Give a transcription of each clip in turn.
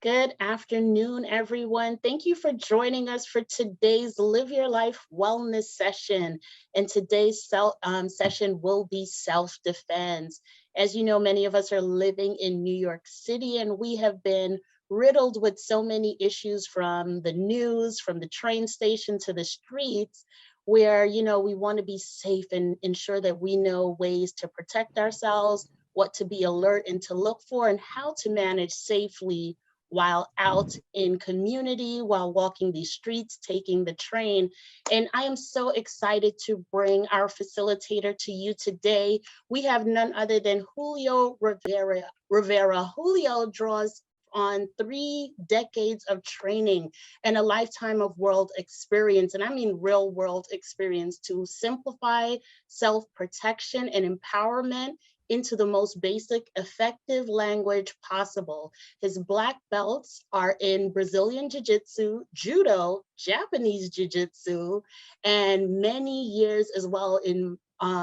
Good afternoon, everyone. Thank you for joining us for today's Live Your Life Wellness session. And today's session will be self-defense. As you know, many of us are living in New York City, and we have been riddled with so many issues from the news, from the train station to the streets, where, we want to be safe and ensure that we know ways to protect ourselves, what to be alert and to look for, and how to manage safely while out in community, while walking these streets, taking the train. And I am so excited to bring our facilitator to you today. We have none other than Julio Rivera. Julio draws on 3 decades of training and a lifetime of world experience, and I mean real world experience, to simplify self-protection and empowerment into the most basic, effective language possible. His black belts are in Brazilian Jiu Jitsu, Judo, Japanese Jiu Jitsu, and many years as well in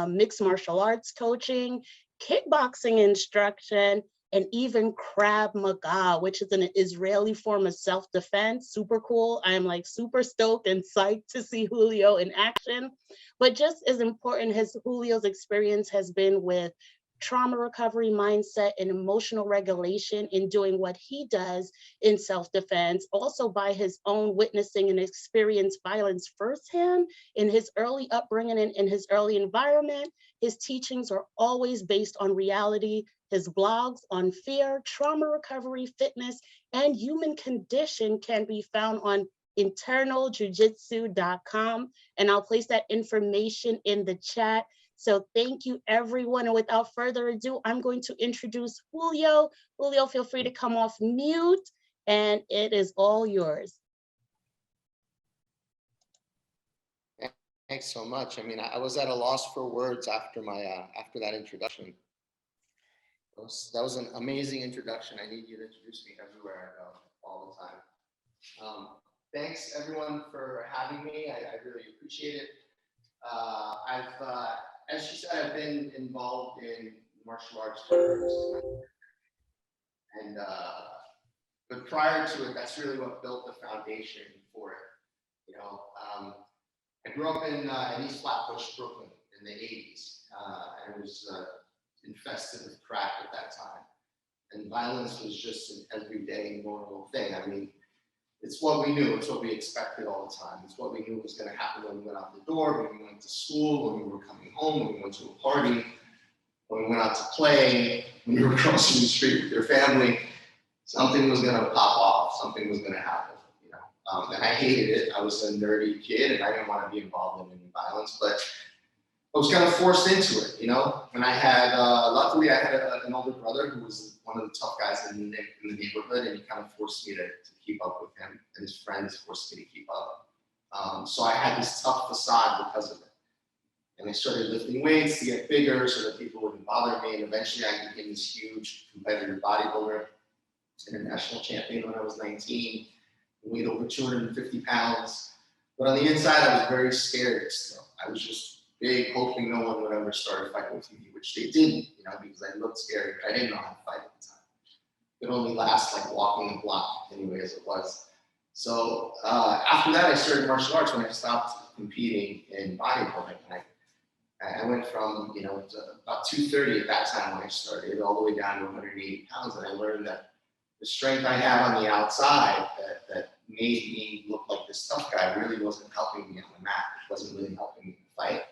mixed martial arts coaching, kickboxing instruction, and even Krav Maga, which is an Israeli form of self-defense. Super cool. I am like super stoked and psyched to see Julio in action. But just as important as Julio's experience has been with trauma recovery mindset and emotional regulation in doing what he does in self-defense, also by his own witnessing and experience violence firsthand in his early upbringing and in his early environment. His teachings are always based on reality. His blogs on fear, trauma recovery, fitness, and human condition can be found on internaljujitsu.com. And I'll place that information in the chat. So thank you, everyone. And without further ado, I'm going to introduce Julio. Julio, feel free to come off mute, and it is all yours. Thanks so much. I mean, I was at a loss for words after after that introduction. That was an amazing introduction. I need you to introduce me everywhere I go, all the time. Thanks, everyone, for having me. I really appreciate it. As she said, I've been involved in martial arts for and but prior to it, that's really what built the foundation for it. I grew up in East Flatbush, Brooklyn, in the '80s, and it was infested with crack at that time, and violence was just an everyday normal thing. I mean, it's what we knew. It's what we expected all the time. It's what we knew was going to happen when we went out the door, when we went to school, when we were coming home, when we went to a party, when we went out to play, when you were crossing the street with your family. Something was going to pop off. Something was going to happen. And I hated it. I was a nerdy kid, and I didn't want to be involved in any violence, but I was kind of forced into it, And I had, luckily, I had an older brother who was one of the tough guys in the neighborhood, and he kind of forced me to keep up with him, and his friends forced me to keep up. So I had this tough facade because of it. And I started lifting weights to get bigger so that people wouldn't bother me, and eventually I became this huge competitive bodybuilder, international champion when I was 19, weighed over 250 pounds. But on the inside, I was very scared still. I was just big, hoping no one would ever start a fight with me, which they didn't, because I looked scary, but I didn't know how to fight at the time. It only lasts like walking a block anyway, as it was. So after that, I started martial arts when I stopped competing in bodybuilding. I went from, about 230 at that time when I started, all the way down to 180 pounds, and I learned that the strength I had on the outside that made me look like this tough guy really wasn't helping me on the mat. It wasn't really helping me in the fight.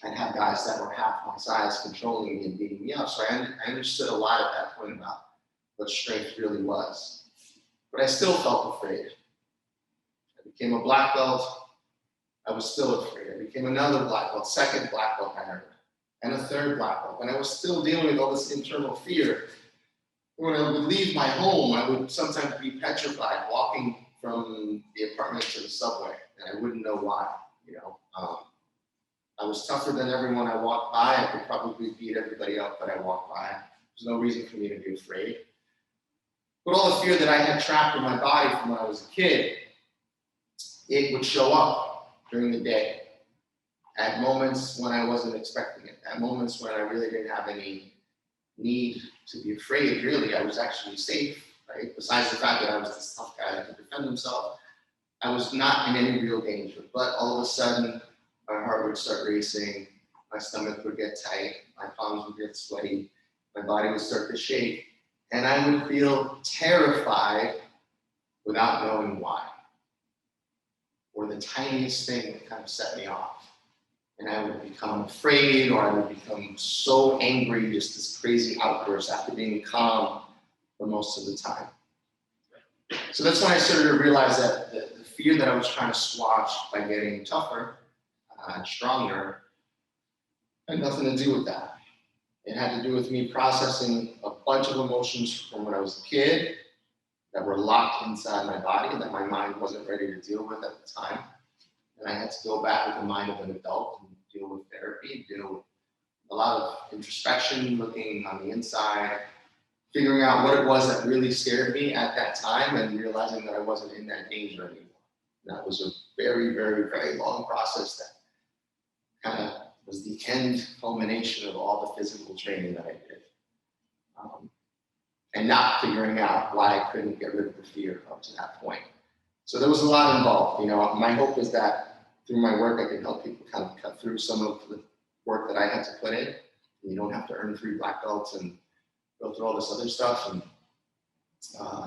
I'd have guys that were half my size controlling me and beating me up. So I understood a lot at that point about what strength really was. But I still felt afraid. I became a black belt. I was still afraid. I became another black belt, second black belt I earned, and a third black belt. And I was still dealing with all this internal fear. When I would leave my home, I would sometimes be petrified walking from the apartment to the subway, and I wouldn't know why, I was tougher than everyone I walked by. I could probably beat everybody up that I walked by. There's no reason for me to be afraid. But all the fear that I had trapped in my body from when I was a kid, it would show up during the day at moments when I wasn't expecting it, at moments when I really didn't have any need to be afraid. Really, I was actually safe. right? Besides the fact that I was this tough guy that could defend himself, I was not in any real danger. But all of a sudden, my heart would start racing, my stomach would get tight, my palms would get sweaty, my body would start to shake, and I would feel terrified without knowing why. Or the tiniest thing would kind of set me off. And I would become afraid, or I would become so angry, just this crazy outburst after being calm for most of the time. So that's when I started to realize that the fear that I was trying to squash by getting tougher and stronger had nothing to do with that. It had to do with me processing a bunch of emotions from when I was a kid that were locked inside my body that my mind wasn't ready to deal with at the time. And I had to go back with the mind of an adult and deal with therapy, deal with a lot of introspection, looking on the inside, figuring out what it was that really scared me at that time, and realizing that I wasn't in that danger anymore. And that was a very, very, very long process that kind of was the end culmination of all the physical training that I did. And not figuring out why I couldn't get rid of the fear up to that point. So there was a lot involved. You know, my hope is that through my work, I can help people kind of cut through some of the work that I had to put in. And you don't have to earn 3 black belts and go through all this other stuff, and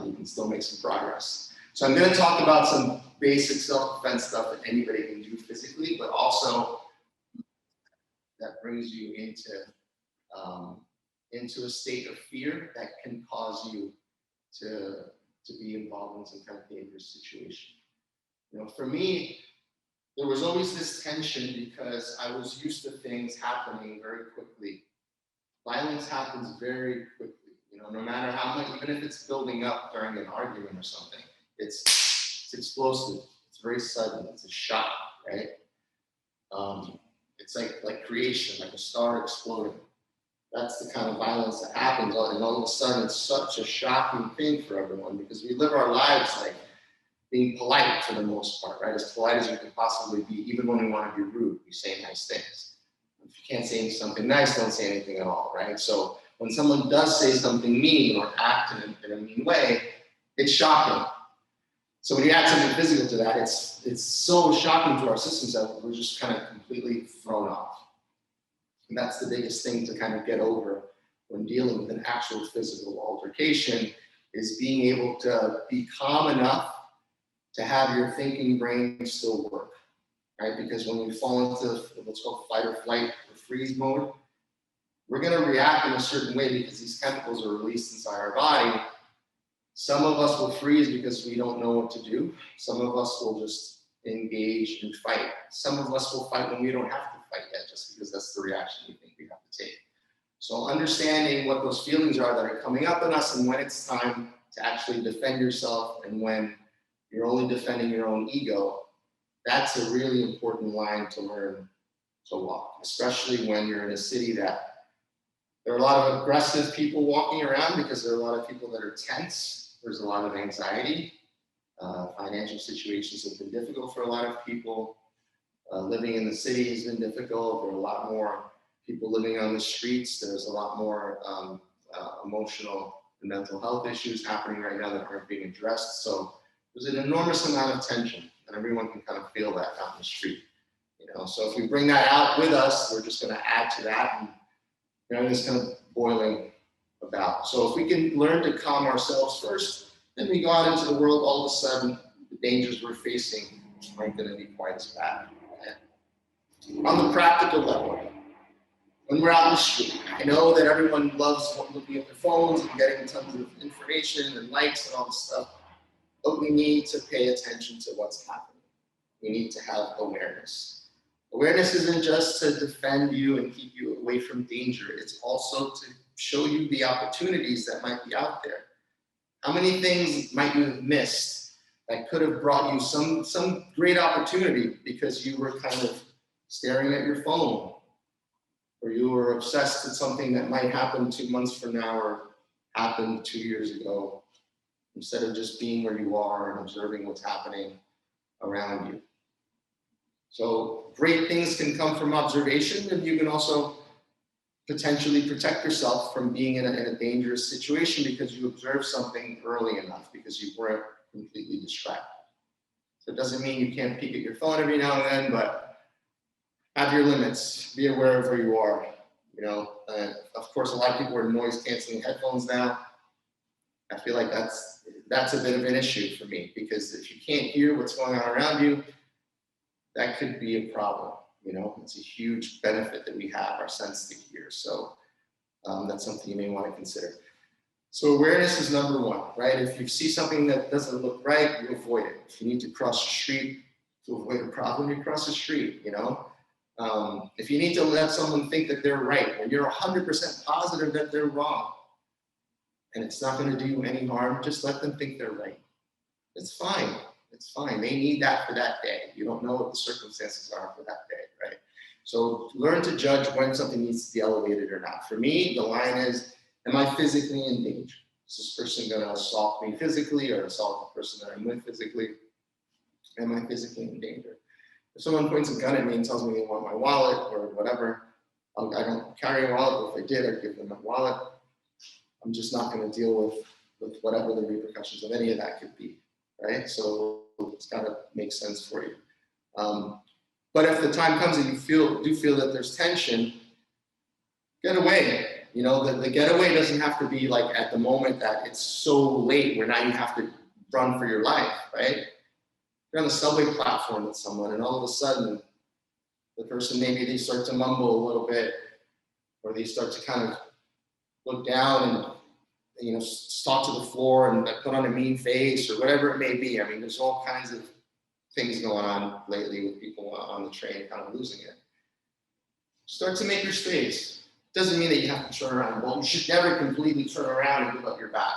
you can still make some progress. So I'm going to talk about some basic self-defense stuff that anybody can do physically, but also that brings you into a state of fear that can cause you to be involved in some kind of dangerous situation. You know, for me, there was always this tension because I was used to things happening very quickly. Violence happens very quickly. You know, no matter how much, even if it's building up during an argument or something, it's explosive. It's very sudden. It's a shock, right? It's like creation, like a star exploding. That's the kind of violence that happens, and all of a sudden it's such a shocking thing for everyone because we live our lives like being polite for the most part, right? As polite as you can possibly be, even when we want to be rude, we say nice things. If you can't say something nice, don't say anything at all, right? So when someone does say something mean or act in a mean way, it's shocking. So when you add something physical to that, it's so shocking to our systems that we're just kind of completely thrown off. And that's the biggest thing to kind of get over when dealing with an actual physical altercation, is being able to be calm enough to have your thinking brain still work, right? Because when we fall into what's called fight or flight or freeze mode, we're going to react in a certain way because these chemicals are released inside our body. Some of us will freeze because we don't know what to do. Some of us will just engage and fight. Some of us will fight when we don't have to fight yet, just because that's the reaction we think we have to take. So understanding what those feelings are that are coming up in us, and when it's time to actually defend yourself, and when you're only defending your own ego, that's a really important line to learn to walk, especially when you're in a city that there are a lot of aggressive people walking around, because there are a lot of people that are tense. There's a lot of anxiety. Financial situations have been difficult for a lot of people. Living in the city has been difficult. There are a lot more people living on the streets. There's a lot more emotional and mental health issues happening right now that aren't being addressed. So there's an enormous amount of tension, and everyone can kind of feel that out in the street. You know, so if we bring that out with us, we're just going to add to that, and you know, it's kind of boiling about. So if we can learn to calm ourselves first, then we go out into the world, all of a sudden, the dangers we're facing aren't going to be quite as bad. Okay? On the practical level, when we're out in the street, I know that everyone loves looking at their phones and getting tons of information and likes and all this stuff, but we need to pay attention to what's happening. We need to have awareness. Awareness isn't just to defend you and keep you away from danger. It's also to show you the opportunities that might be out there. How many things might you have missed that could have brought you some great opportunity because you were kind of staring at your phone, or you were obsessed with something that might happen 2 months from now or happened 2 years ago, instead of just being where you are and observing what's happening around you. So great things can come from observation, and you can also potentially protect yourself from being in a dangerous situation because you observed something early enough, because you weren't completely distracted. So it doesn't mean you can't peek at your phone every now and then, but have your limits. Be aware of where you are. Of course, a lot of people wear noise canceling headphones now. I feel like that's a bit of an issue for me, because if you can't hear what's going on around you, that could be a problem. It's a huge benefit that we have, our sense to hear. So that's something you may want to consider. So awareness is number one, right? If you see something that doesn't look right, you avoid it. If you need to cross the street to avoid a problem, you cross the street, If you need to let someone think that they're right, when you're 100% positive that they're wrong, and it's not going to do you any harm, just let them think they're right. It's fine. It's fine. They need that for that day. You don't know what the circumstances are for that day, right? So learn to judge when something needs to be elevated or not. For me, the line is, am I physically in danger? Is this person going to assault me physically or assault the person that I'm with physically? Am I physically in danger? If someone points a gun at me and tells me they want my wallet or whatever, I don't carry a wallet, but if I did, I'd give them my wallet. I'm just not going to deal with whatever the repercussions of any of that could be, right? So it's got to make sense for you. But if the time comes and you do feel that there's tension, get away. The getaway doesn't have to be like at the moment that it's so late where now you have to run for your life, right? You're on the subway platform with someone and all of a sudden the person, maybe they start to mumble a little bit, or they start to kind of look down and talk to the floor and put on a mean face or whatever it may be. I mean, there's all kinds of things going on lately with people on the train kind of losing it. Start to make your space. Doesn't mean that you have to turn around. Well, you should never completely turn around and give up your back.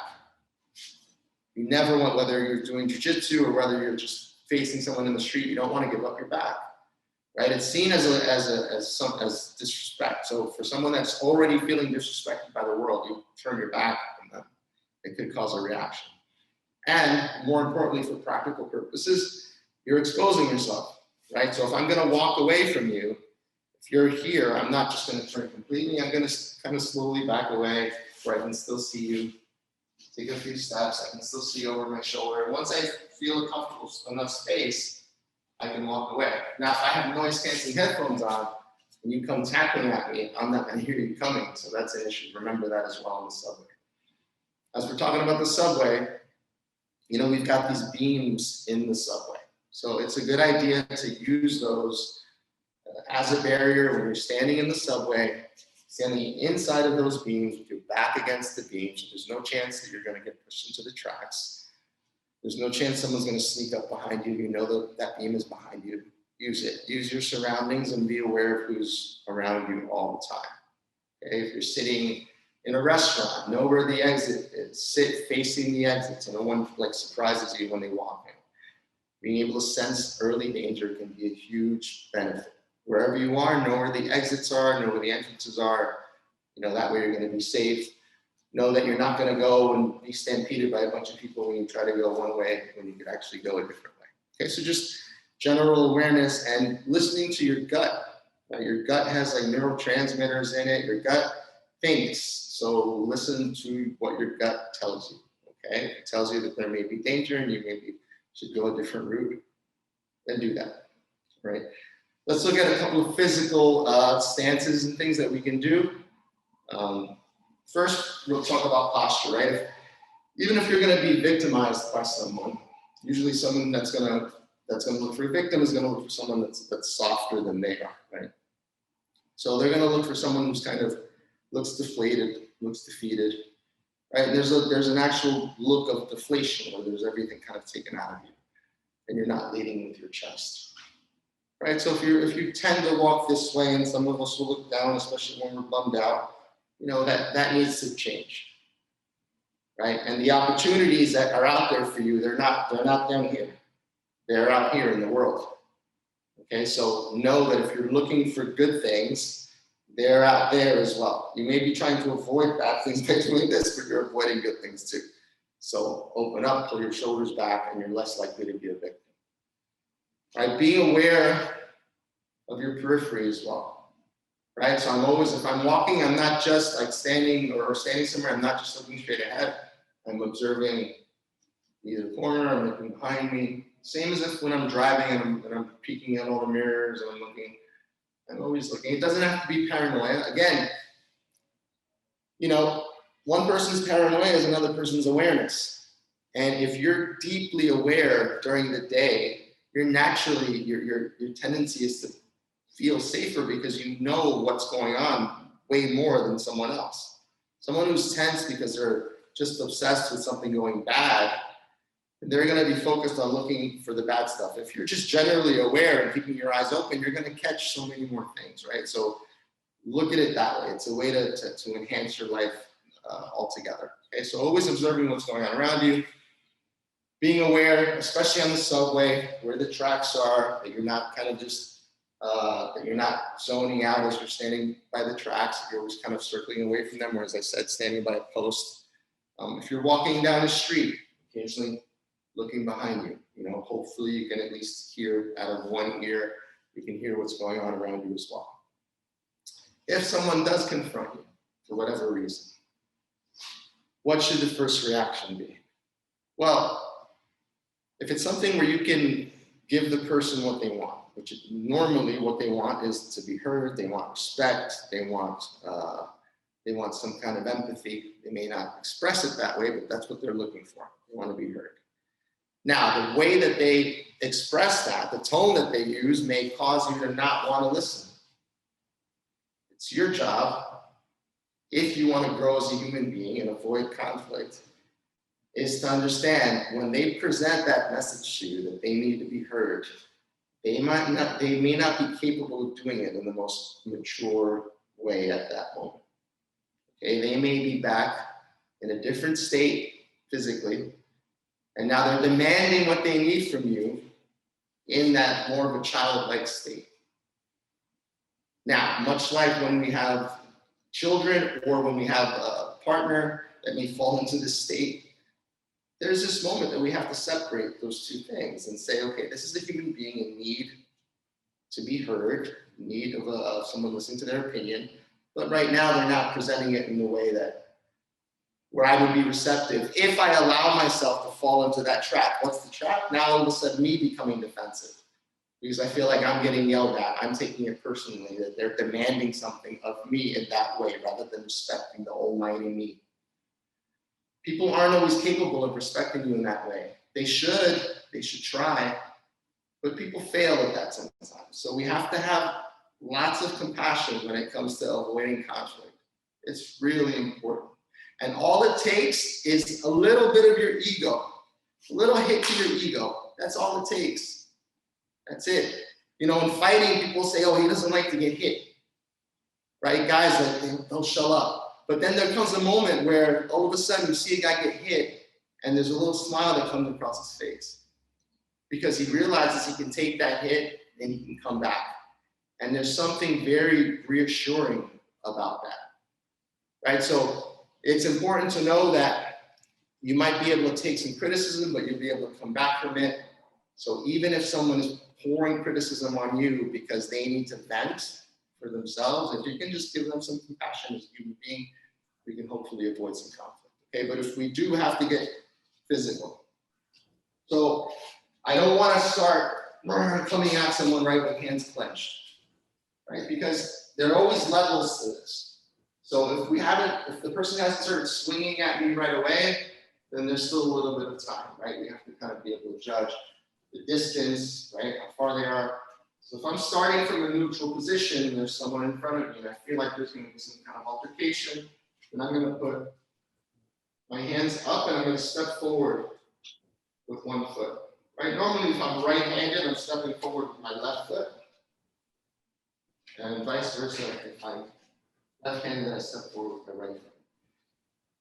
You never want, whether you're doing jiu-jitsu or whether you're just facing someone in the street, you don't want to give up your back, right? It's seen as disrespect. So for someone that's already feeling disrespected by the world, you turn your back on them. It could cause a reaction. And more importantly, for practical purposes, you're exposing yourself, right? So if I'm going to walk away from you, if you're here, I'm not just going to turn completely. I'm going to kind of slowly back away where I can still see you. Take a few steps. I can still see over my shoulder. Once I feel a comfortable enough space, I can walk away. Now, if I have noise canceling headphones on and you come tapping at me, I'm not going to hear you coming. So that's an issue. Remember that as well in the subway. As we're talking about the subway, we've got these beams in the subway. So it's a good idea to use those as a barrier when you're standing in the subway, standing inside of those beams with your back against the beams. So there's no chance that you're going to get pushed into the tracks. There's no chance someone's going to sneak up behind you. You know that beam is behind you. Use it. Use your surroundings and be aware of who's around you all the time. Okay? If you're sitting in a restaurant, know where the exit is. Sit facing the exit so no one surprises you when they walk in. Being able to sense early danger can be a huge benefit. Wherever you are, know where the exits are, know where the entrances are. That way you're going to be safe. Know that you're not going to go and be stampeded by a bunch of people when you try to go one way when you could actually go a different way. Okay, so just general awareness and listening to your gut. Your gut has neurotransmitters in it. Your gut thinks. So listen to what your gut tells you. Okay, if it tells you that there may be danger and you maybe should go a different route, then do that. Right. Let's look at a couple of physical stances and things that we can do. First, we'll talk about posture, right? Even if you're going to be victimized by someone, usually someone that's going to look for a victim is going to look for someone that's softer than they are, right? So they're going to look for someone who's kind of looks deflated, looks defeated, right? There's an actual look of deflation where there's everything kind of taken out of you, and you're not leading with your chest. Right, so if you tend to walk this way, and some of us will look down, especially when we're bummed out, that needs to change. Right, and the opportunities that are out there for you, they're not down here. They're out here in the world. Okay, so know that if you're looking for good things, they're out there as well. You may be trying to avoid bad things by doing this, but you're avoiding good things too. So open up, pull your shoulders back, and you're less likely to be a victim. Right, being aware of your periphery as well. right? So I'm always, if I'm walking, I'm not just like standing somewhere, I'm not just looking straight ahead. I'm observing either corner, I'm looking behind me. Same as if when I'm driving and I'm peeking at all the mirrors and I'm always looking. It doesn't have to be paranoia. Again, you know, one person's paranoia is another person's awareness. And if you're deeply aware during the day, you're naturally, your tendency is to feel safer because you know what's going on way more than someone else. Someone who's tense because they're just obsessed with something going bad, they're going to be focused on looking for the bad stuff. If you're just generally aware and keeping your eyes open, you're going to catch so many more things, right? So look at it that way. It's a way to enhance your life altogether. Okay, so always observing what's going on around you, being aware, especially on the subway, where the tracks are, that you're not kind of just, that you're not zoning out as you're standing by the tracks, you're always kind of circling away from them, or as I said, standing by a post. If you're walking down the street, occasionally looking behind you, you know, hopefully you can at least hear out of one ear, you can hear what's going on around you as well. If someone does confront you for whatever reason, what should the first reaction be? Well, if it's something where you can give the person what they want, which is normally what they want is to be heard, they want respect, they want some kind of empathy. They may not express it that way, but that's what they're looking for. They want to be heard. Now, the way that they express that, the tone that they use may cause you to not want to listen. It's your job, if you want to grow as a human being and avoid conflict, is to understand when they present that message to you that they need to be heard, they may not be capable of doing it in the most mature way at that moment. Okay, they may be back in a different state physically, and now they're demanding what they need from you in that more of a childlike state. Now, much like when we have children or when we have a partner that may fall into this state, there's this moment that we have to separate those two things and say, okay, this is a human being in need to be heard, in need of someone listening to their opinion, but right now they're not presenting it in the way that where I would be receptive. If I allow myself to fall into that trap, what's the trap? Now all of a sudden me becoming defensive because I feel like I'm getting yelled at. I'm taking it personally that they're demanding something of me in that way rather than respecting the almighty me. People aren't always capable of respecting you in that way. They should try, but people fail at that sometimes. So we have to have lots of compassion when it comes to avoiding conflict. It's really important. And all it takes is a little bit of your ego, a little hit to your ego. That's all it takes. That's it. You know, in fighting, people say, oh, he doesn't like to get hit, right? Guys, they'll show up. But then there comes a moment where all of a sudden you see a guy get hit and there's a little smile that comes across his face because he realizes he can take that hit and he can come back. And there's something very reassuring about that, right? So it's important to know that you might be able to take some criticism, but you'll be able to come back from it. So even if someone is pouring criticism on you because they need to vent for themselves, if you can just give them some compassion as a human being, we can hopefully avoid some conflict. Okay, but if we do have to get physical, so I don't want to start coming at someone right with hands clenched, right? Because there are always levels to this. So if the person hasn't started swinging at me right away, then there's still a little bit of time, right? We have to kind of be able to judge the distance, right? How far they are. So if I'm starting from a neutral position and there's someone in front of me and I feel like there's going to be some kind of altercation, then I'm going to put my hands up and I'm going to step forward with one foot, right? Normally if I'm right-handed, I'm stepping forward with my left foot. And vice versa, if I'm left-handed, I step forward with my right foot.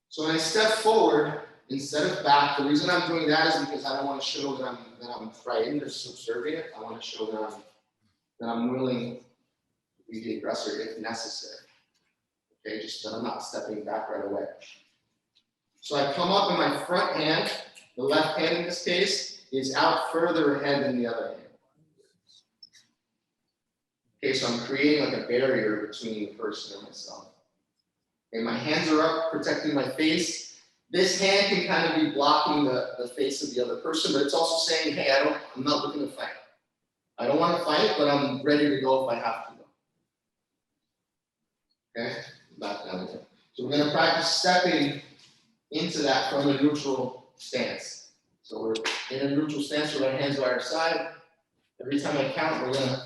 So when I step forward, instead of back, the reason I'm doing that is because I don't want to show that I'm frightened or subservient. I want to show that I'm willing to be the aggressor if necessary. Okay, just that I'm not stepping back right away. So I come up and my front hand, the left hand in this case, is out further ahead than the other hand. Okay, so I'm creating like a barrier between the person and myself. Okay, my hands are up, protecting my face. This hand can kind of be blocking the face of the other person, but it's also saying, hey, I'm not looking to fight. I don't want to fight, but I'm ready to go if I have to go. Okay, back down again. So we're going to practice stepping into that from a neutral stance. So we're in a neutral stance with our hands by our side. Every time I count, we're going to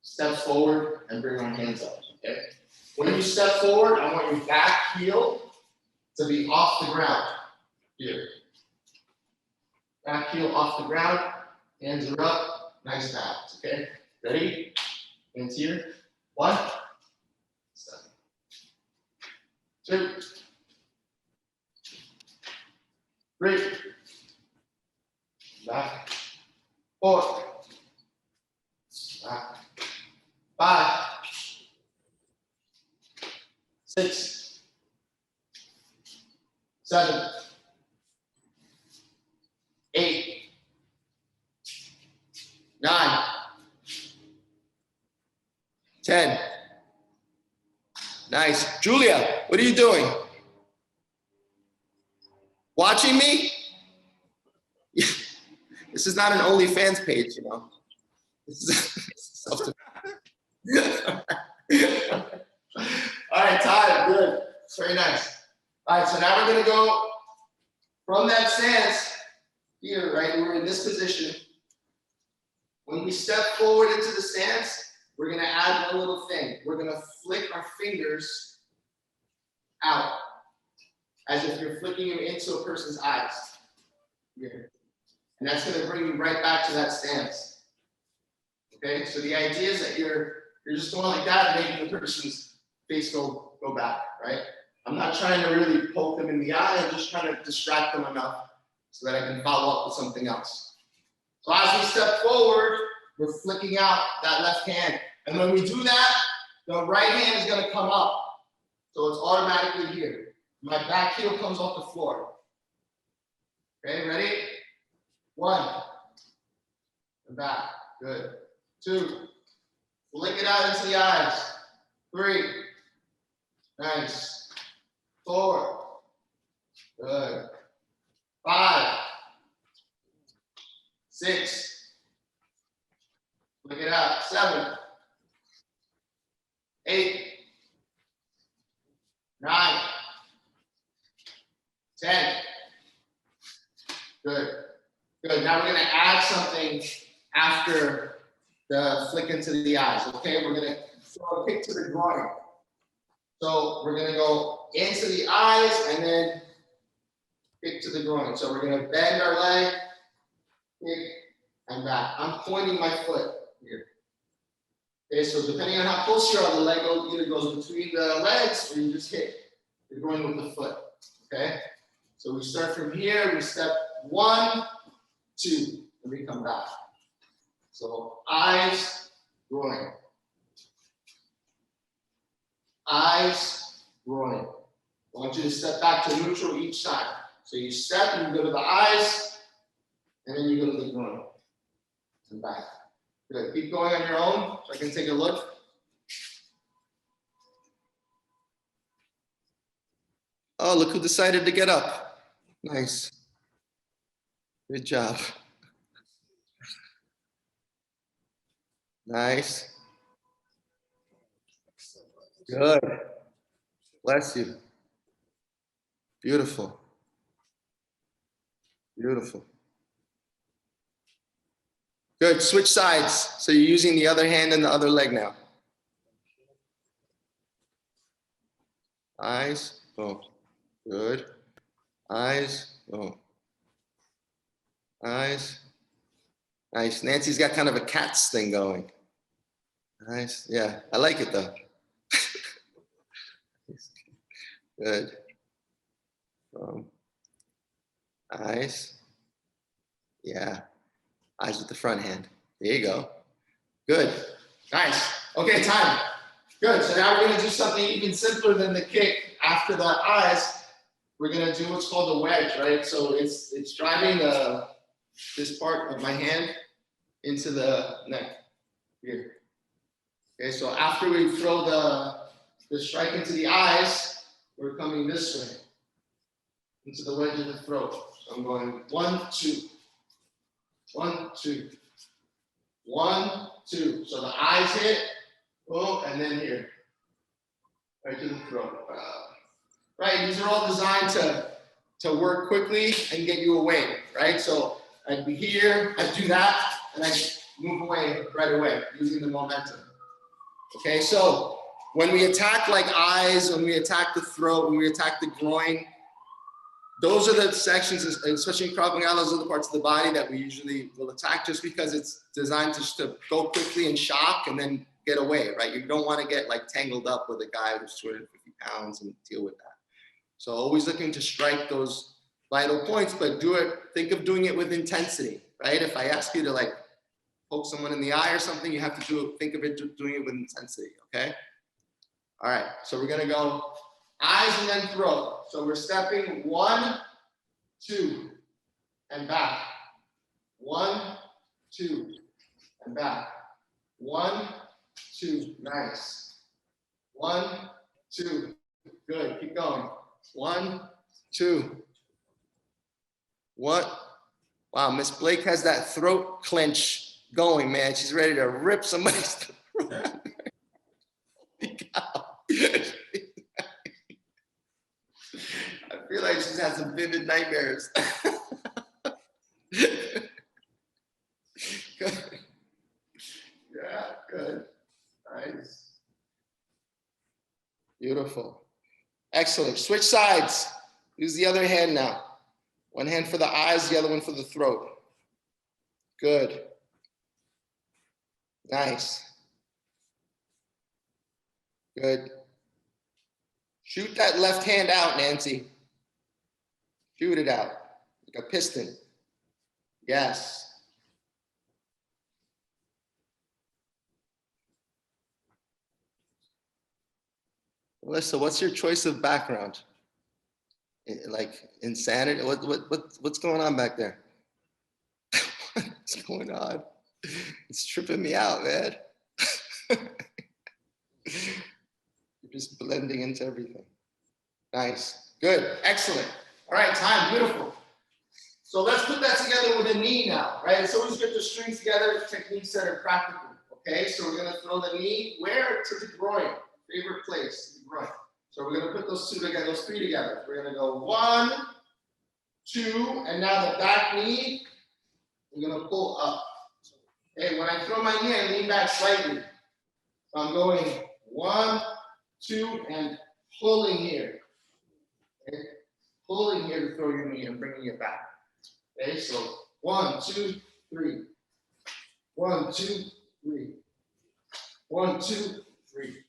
step forward and bring our hands up. Okay. When you step forward, I want your back heel to be off the ground. Here. Back heel off the ground. Hands are up. Nice balance. Okay. Ready? Hands here. 1. Step. 2. 3. Back. 4. Back. 5. 6. 7. 8. 9. 10. Nice. Julia, what are you doing? Watching me? This is not an OnlyFans page, you know. This is self-defense. All right, time. Good. Very nice. All right, so now we're going to go from that stance here, right? We're in this position. When we step forward into the stance, we're going to add one little thing. We're going to flick our fingers out as if you're flicking them into a person's eyes. Here. And that's going to bring you right back to that stance. Okay, so the idea is that you're just going like that, making the person's face go back, right? I'm not trying to really poke them in the eye. I'm just trying to distract them enough so that I can follow up with something else. So as we step forward, we're flicking out that left hand. And when we do that, the right hand is going to come up. So it's automatically here. My back heel comes off the floor. Okay, ready? 1. And back. Good. 2. Flick it out into the eyes. 3. Nice. 4. Good. 5. 6. Flick it out. 7. 8. 9. 10. Good. Good. Now we're going to add something after the flick into the eyes. Okay, we're going to throw a kick to the groin. So we're going to go into the eyes and then kick to the groin. So we're going to bend our leg, kick, and back. I'm pointing my foot here. Okay, so depending on how close you are, the leg either goes between the legs or you just hit the groin with the foot. Okay, so we start from here. We step 1, 2, and we come back. So eyes, groin. Eyes, groin. I want you to step back to neutral each time. So you step and you go to the eyes, and then you go to the groin. And back. Good. Keep going on your own so I can take a look. Oh, look who decided to get up. Nice. Good job. Nice. Good. Bless you. Beautiful. Beautiful. Good. Switch sides. So you're using the other hand and the other leg now. Eyes. Boom. Good. Eyes. Boom. Eyes. Nice. Nancy's got kind of a cat's thing going. Nice. Yeah. I like it though. Good. Eyes. Yeah. Eyes with the front hand. There you go. Good. Nice. Okay, time. Good. So now we're going to do something even simpler than the kick. After the eyes, we're going to do what's called a wedge, right? So it's driving this part of my hand into the neck here. Okay, so after we throw the strike into the eyes, we're coming this way, into the wedge of the throat. So I'm going 1, 2, 1, 2, 1, 2. So the eyes hit, boom, and then here, right to the throat. Right, these are all designed to work quickly and get you away, right? So I'd be here, I'd do that, and I'd move away right away using the momentum. Okay, so when we attack like eyes, when we attack the throat, when we attack the groin, those are the sections, especially in Krav Maga, those are the parts of the body that we usually will attack just because it's designed just to go quickly and shock and then get away, right? You don't want to get like tangled up with a guy who's 250 pounds and deal with that. So always looking to strike those vital points, but think of doing it with intensity, right? If I ask you to like poke someone in the eye or something, you have to think of it doing it with intensity, okay? All right, so we're gonna go eyes and then throat. So we're stepping 1, 2, and back. 1, 2, and back. 1, 2, nice. 1, 2, good, keep going. 1, 2. What? Wow, Miss Blake has that throat clench going, man. She's ready to rip somebody's throat. Holy cow. I feel like she's had some vivid nightmares. Good. Yeah, good. Nice. Beautiful. Excellent. Switch sides. Use the other hand now. One hand for the eyes, the other one for the throat. Good. Nice. Good. Shoot that left hand out, Nancy. Shoot it out like a piston. Yes. Melissa, what's your choice of background? Like insanity? What's going on back there? What's going on? It's tripping me out, man. You're just blending into everything. Nice. Good. Excellent. All right, time. Beautiful. So let's put that together with a knee now, right? It's always good to string together techniques that are practical. Okay, so we're going to throw the knee where? To the groin. Favorite place, the groin. So we're going to put those 2 together, those 3 together. We're going to go 1, 2, and now the back knee, we're going to pull up. Okay, when I throw my knee, I lean back slightly. So I'm going 1, 2, and pulling here. Okay, pulling here to throw your knee and bringing it back. Okay, so 1, 2, 3. 1, 2, 3. 1, 2, 3.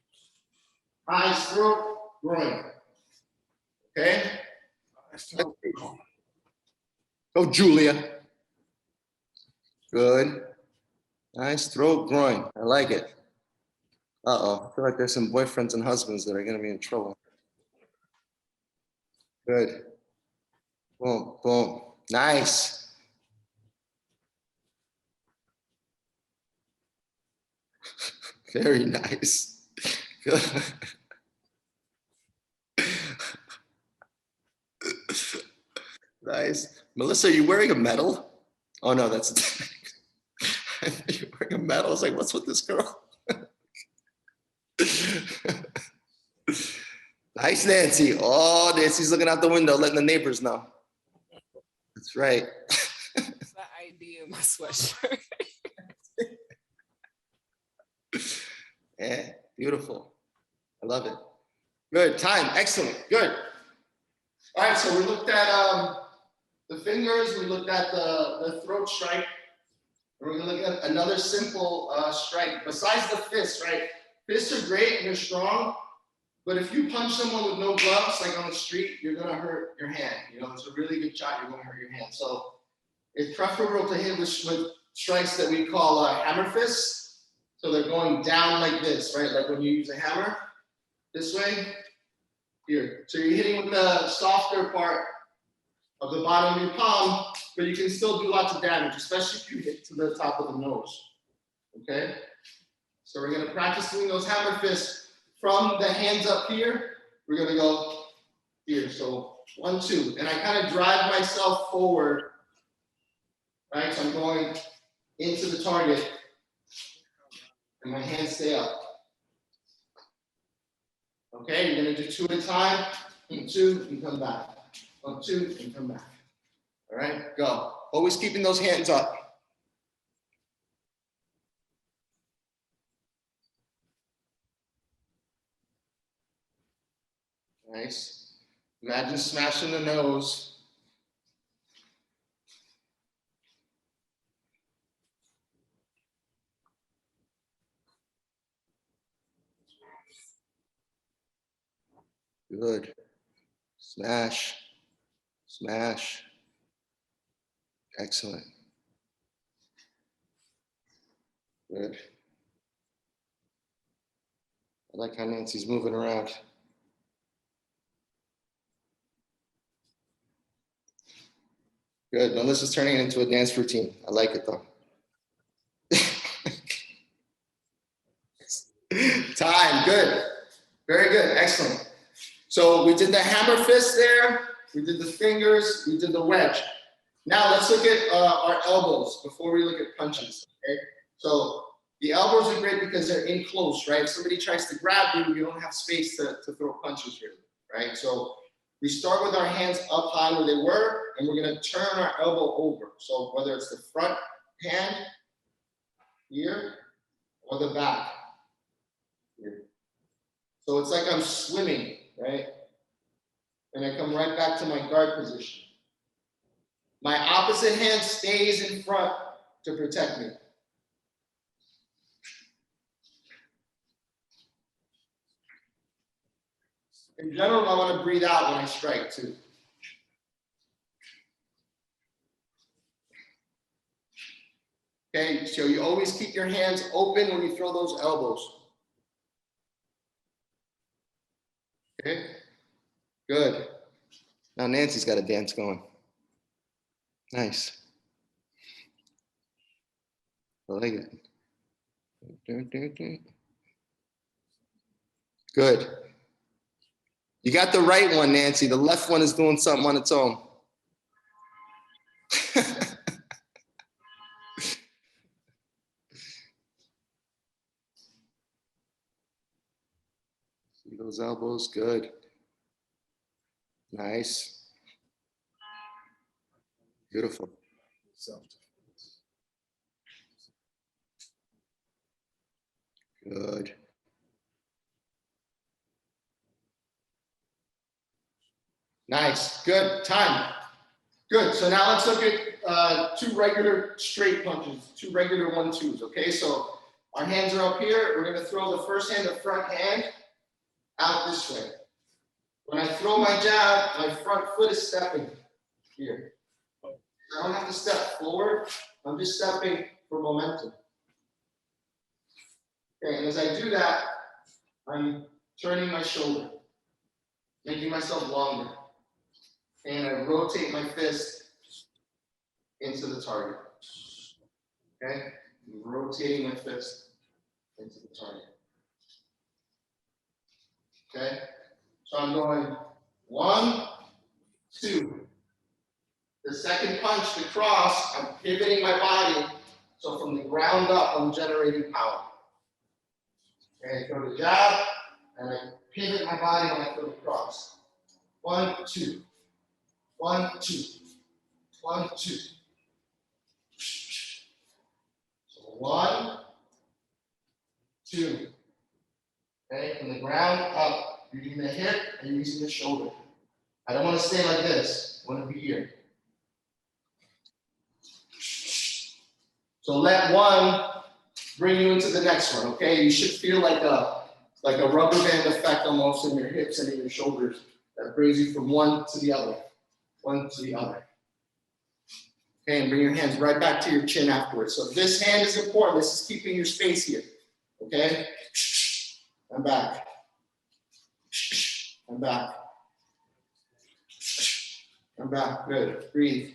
Eyes, throat, groin. Okay? Go, Julia. Good. Nice throat, groin. I like it. Uh-oh. I feel like there's some boyfriends and husbands that are going to be in trouble. Good. Boom, boom. Nice. Very nice. Good. Nice. Melissa, are you wearing a medal? Oh no, that's you're wearing a medal. I was like, what's with this girl? Nice, Nancy. Oh, Nancy's looking out the window, letting the neighbors know. That's right. That's the idea of my sweatshirt. Yeah, beautiful. I love it. Good, time, excellent, good. All right, so we looked at the fingers, we looked at the throat strike. And we're gonna look at another simple strike, besides the fists, right? Fists are great and they're strong, but if you punch someone with no gloves, like on the street, you're gonna hurt your hand. You know, it's a really good shot, you're gonna hurt your hand. So it's preferable to hit with strikes that we call Hammerfist. So they're going down like this, right? Like when you use a hammer, this way, here. So you're hitting with the softer part of the bottom of your palm, but you can still do lots of damage, especially if you hit to the top of the nose, okay? So we're gonna practice doing those hammer fists from the hands up here. We're gonna go here. So 1, 2, and I kind of drive myself forward, right? So I'm going into the target, and my hands stay up. Okay, you're gonna do 2 at a time. 1, 2, and come back. 1, 2, and come back. All right, go. Always keeping those hands up. Nice. Imagine smashing the nose. Good. Smash. Smash. Excellent. Good. I like how Nancy's moving around. Good. Melissa's turning it into a dance routine. I like it though. Time. Good. Very good. Excellent. So we did the hammer fist there. We did the fingers. We did the wedge. Now let's look at our elbows before we look at punches. Okay. So the elbows are great because they're in close, right? If somebody tries to grab you, you don't have space to throw punches really, right? So we start with our hands up high where they were, and we're gonna turn our elbow over. So whether it's the front hand here or the back here. So it's like I'm swimming, right? And I come right back to my guard position. My opposite hand stays in front to protect me. In general, I want to breathe out when I strike too. Okay, so you always keep your hands open when you throw those elbows. Okay, good. Now Nancy's got a dance going. Nice. I like it. Good. You got the right one, Nancy. The left one is doing something on its own. See those elbows? Good. Nice. Beautiful. Good. Nice. Good. Time. Good. So now let's look at 2 regular straight punches, 2 regular 1-2s. Okay. So our hands are up here. We're going to throw the first hand, the front hand, out this way. When I throw my jab, my front foot is stepping here. I don't have to step forward. I'm just stepping for momentum. Okay, and as I do that, I'm turning my shoulder, making myself longer. And I rotate my fist into the target. Okay, I'm rotating my fist into the target. Okay, so I'm going 1, 2. The second punch, the cross, I'm pivoting my body. So from the ground up, I'm generating power. Okay, I throw the jab, and I pivot my body when I throw the cross. 1, 2. 1, 2. 1, 2. So 1, 2. Okay, from the ground up, you're using the hip and you're using the shoulder. I don't want to stay like this. I want to be here. So let one bring you into the next one, okay? You should feel like a rubber band effect almost in your hips and in your shoulders that brings you from one to the other, one to the other. Okay, and bring your hands right back to your chin afterwards. So this hand is important. This is keeping your space here, okay? I'm back. I'm back. I'm back. Good. Breathe.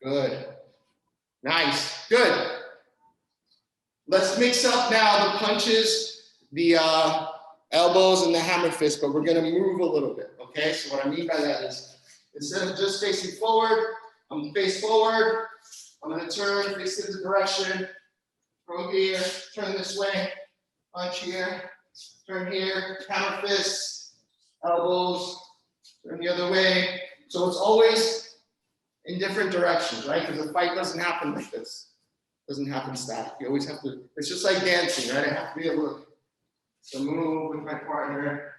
Good. Nice. Good. Let's mix up now the punches, the elbows, and the hammer fist, but we're going to move a little bit, okay? So what I mean by that is instead of just facing forward, I'm going to face forward. I'm going to turn, face in the direction. Go here, turn this way, punch here, turn here, hammer fist, elbows, turn the other way. So it's always in different directions, right? Because the fight doesn't happen like this. It doesn't happen static. You always have to, it's just like dancing, right? I have to be able to move with my partner,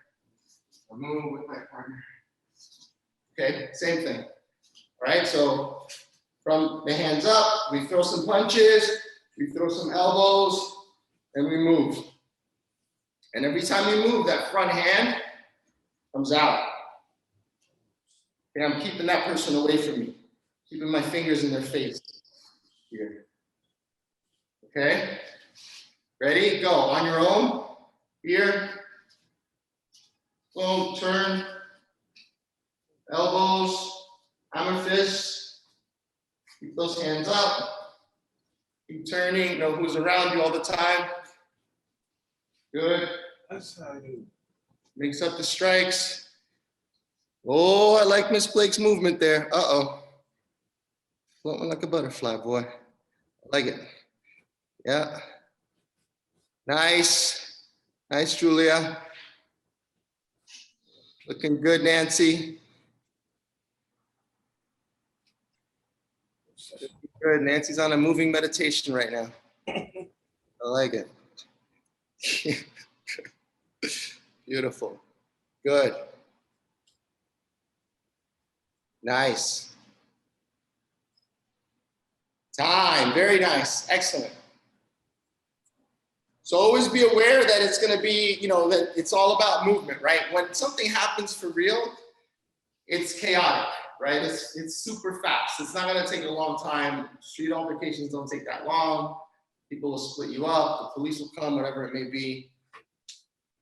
move with my partner. Okay, same thing. All right, so from the hands up, we throw some punches, we throw some elbows, and we move. And every time you move, that front hand comes out. Okay, I'm keeping that person away from me, keeping my fingers in their face here. Okay, ready? Go on your own. Here, boom, turn, elbows, hammer fists. Keep those hands up. Keep turning. Know who's around you all the time. Good. Mix up the strikes. Oh, I like Miss Blake's movement there. Uh-oh. Floating like a butterfly, boy. I like it. Yeah. Nice. Nice, Julia. Looking good, Nancy. Good. Nancy's on a moving meditation right now. I like it. Beautiful. Good. Nice. Time. Very nice. Excellent. So always be aware that it's going to be, that it's all about movement, right? When something happens for real, it's chaotic, right? It's super fast. It's not going to take a long time. Street altercations don't take that long. People will split you up. The police will come, whatever it may be.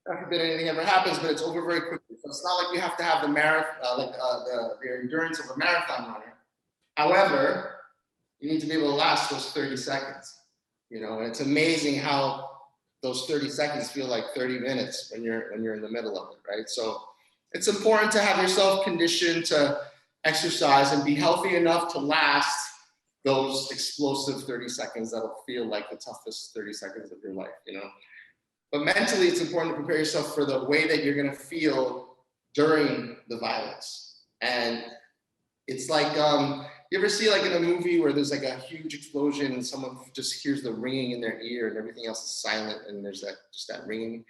God forbid anything ever happens, but it's over very quickly. So it's not like you have to have the marathon, the endurance of a marathon runner. However, you need to be able to last those 30 seconds. And it's amazing how those 30 seconds feel like 30 minutes when you're in the middle of it, right? So it's important to have yourself conditioned to exercise and be healthy enough to last those explosive 30 seconds that'll feel like the toughest 30 seconds of your life, But mentally, it's important to prepare yourself for the way that you're gonna feel during the violence. And it's like, you ever see like in a movie where there's like a huge explosion and someone just hears the ringing in their ear and everything else is silent and there's just that ringing?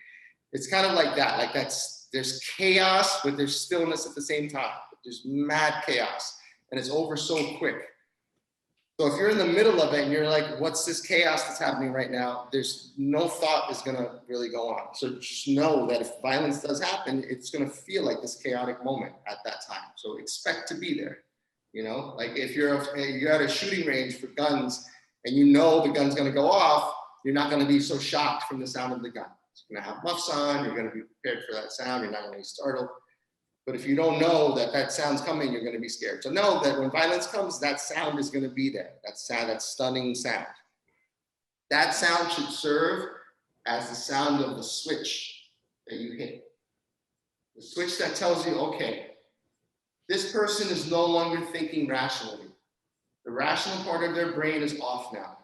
It's kind of like that. Like there's chaos, but there's stillness at the same time. There's mad chaos and it's over so quick. So if you're in the middle of it and you're like, what's this chaos that's happening right now? There's no thought is gonna really go on. So just know that if violence does happen, it's gonna feel like this chaotic moment at that time. So expect to be there. Like if you're at a shooting range for guns and the gun's gonna go off, you're not gonna be so shocked from the sound of the gun. It's gonna have muffs on, you're gonna be prepared for that sound, you're not gonna be startled. But if you don't know that sound's coming, you're gonna be scared. So know that when violence comes, that sound is gonna be there. That stunning sound. That sound should serve as the sound of the switch that you hit. The switch that tells you, okay, this person is no longer thinking rationally. The rational part of their brain is off now.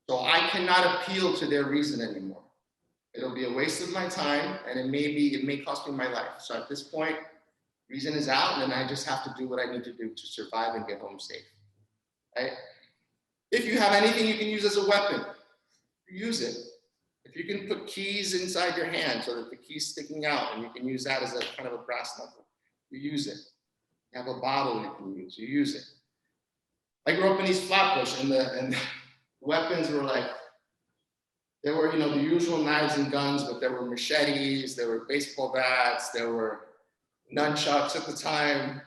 So I cannot appeal to their reason anymore. It'll be a waste of my time and it may cost me my life. So at this point, reason is out and then I just have to do what I need to do to survive and get home safe, right? If you have anything you can use as a weapon, use it. If you can put keys inside your hand so that the key's sticking out and you can use that as a kind of a brass knuckle, you use it. You have a bottle you can use, you use it. I grew up in East Flatbush and the weapons were like, there were, the usual knives and guns, but there were machetes, there were baseball bats, there were nunchucks at the time,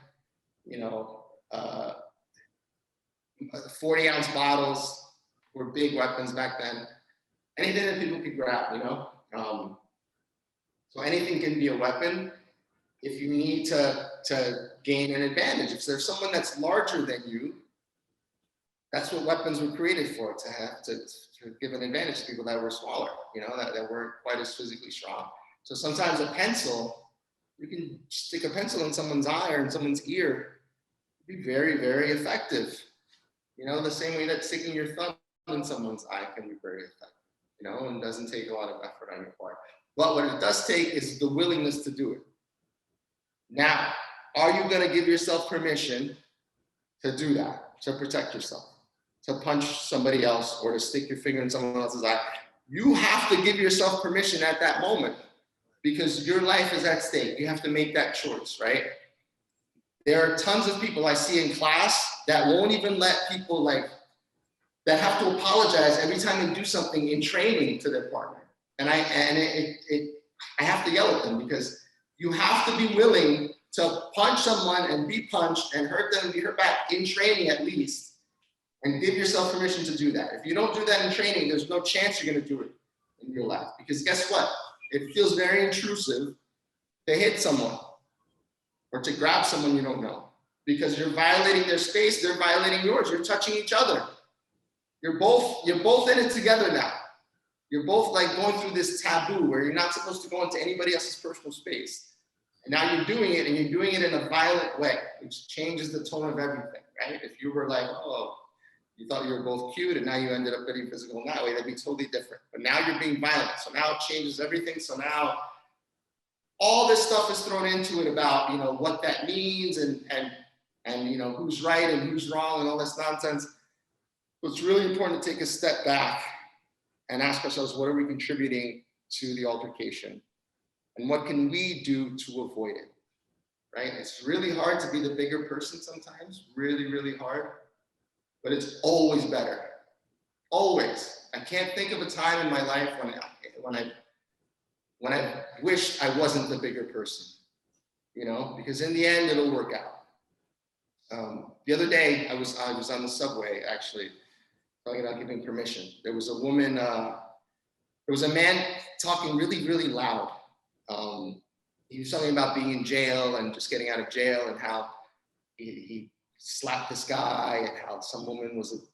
40-ounce bottles were big weapons back then. Anything that people could grab, So anything can be a weapon if you need to gain an advantage. If there's someone that's larger than you, That's what weapons were created for, to give an advantage to people that were smaller, that weren't quite as physically strong. So sometimes a pencil, you can stick a pencil in someone's eye or in someone's ear, be very, very effective. The same way that sticking your thumb in someone's eye can be very effective, and doesn't take a lot of effort on your part. But what it does take is the willingness to do it. Now, are you going to give yourself permission to do that, to protect yourself, to punch somebody else or to stick your finger in someone else's eye? You have to give yourself permission at that moment because your life is at stake. You have to make that choice, right? There are tons of people I see in class that won't even let people that have to apologize every time they do something in training to their partner. And I have to yell at them because you have to be willing to punch someone and be punched and hurt them and be hurt back in training at least, and give yourself permission to do that. If you don't do that in training, there's no chance you're gonna do it in real life. Because guess what? It feels very intrusive to hit someone or to grab someone you don't know because you're violating their space, they're violating yours, you're touching each other. You're both in it together now. You're both going through this taboo where you're not supposed to go into anybody else's personal space. And now you're doing it, and you're doing it in a violent way, which changes the tone of everything, right? If you were you thought you were both cute, and now you ended up getting physical in that way, that'd be totally different. But now you're being violent, so now it changes everything. So now all this stuff is thrown into it about, what that means and who's right and who's wrong and all this nonsense. So it's really important to take a step back and ask ourselves, what are we contributing to the altercation? And what can we do to avoid it, right? It's really hard to be the bigger person sometimes, really, really hard, but it's always better, always. I can't think of a time in my life when I wished I wasn't the bigger person, because in the end, it'll work out. The other day, I was on the subway, actually, talking about giving permission. There was a woman, there was a man talking really, really loud. He was talking about being in jail and just getting out of jail and how he slapped this guy and how some woman was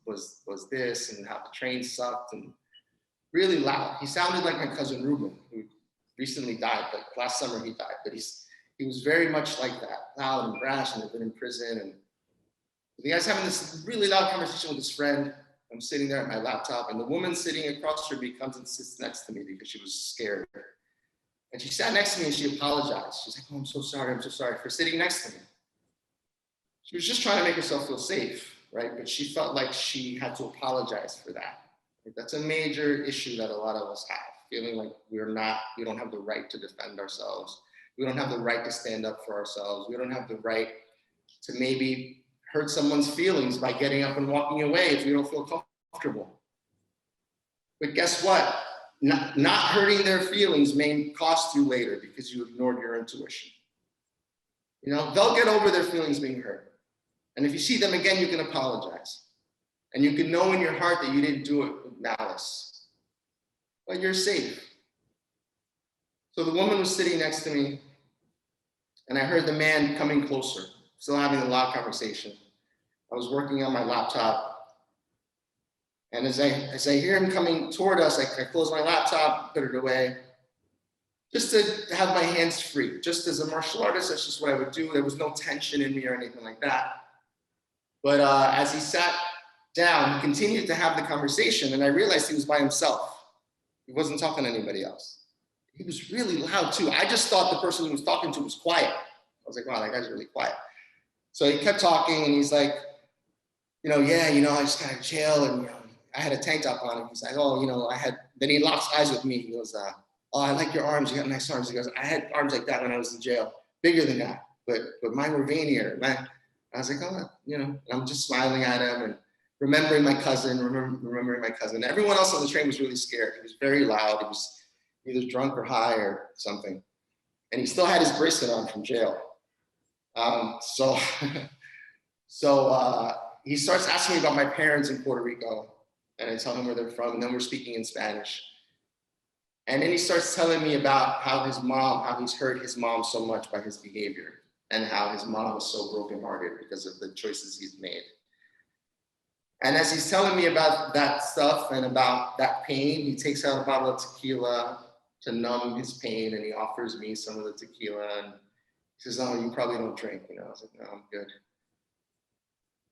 this and how the train sucked and really loud. He sounded like my cousin Ruben, who recently died, but last summer he died. But he was very much like that, loud and brash, and had been in prison. And the guy's having this really loud conversation with his friend. I'm sitting there at my laptop, and the woman sitting across from me comes and sits next to me because she was scared. And she sat next to me and she apologized. She's like, "Oh, I'm so sorry for sitting next to me." She was just trying to make herself feel safe, right? But she felt like she had to apologize for that. That's a major issue that a lot of us have, feeling like we don't have the right to defend ourselves. We don't have the right to stand up for ourselves. We don't have the right to maybe hurt someone's feelings by getting up and walking away if we don't feel comfortable. But guess what? Not hurting their feelings may cost you later because you ignored your intuition. They'll get over their feelings being hurt. And if you see them again, you can apologize. And you can know in your heart that you didn't do it with malice. But you're safe. So the woman was sitting next to me, and I heard the man coming closer, still having a loud conversation. I was working on my laptop. And as I hear him coming toward us, I close my laptop, put it away, just to have my hands free. Just as a martial artist, that's just what I would do. There was no tension in me or anything like that. But as he sat down, he continued to have the conversation, and I realized he was by himself. He wasn't talking to anybody else. He was really loud too. I just thought the person he was talking to was quiet. I was like, wow, that guy's really quiet. So he kept talking, and he's like, I just got out of jail, and I had a tank top on. And he's like, then he locks eyes with me. He goes, oh, I like your arms. You got nice arms. He goes, I had arms like that when I was in jail, bigger than that, but mine were veinier. I was like, oh, and I'm just smiling at him and remembering my cousin. Everyone else on the train was really scared. He was very loud. He was either drunk or high or something. And he still had his bracelet on from jail. So he starts asking me about my parents in Puerto Rico, and I tell him where they're from, and then we're speaking in Spanish. And then he starts telling me about how he's hurt his mom so much by his behavior, and how his mom was so brokenhearted because of the choices he's made. And as he's telling me about that stuff and about that pain, he takes out a bottle of tequila to numb his pain, and he offers me some of the tequila, and he says, "Oh, you probably don't drink." You know, I was like, "No, I'm good."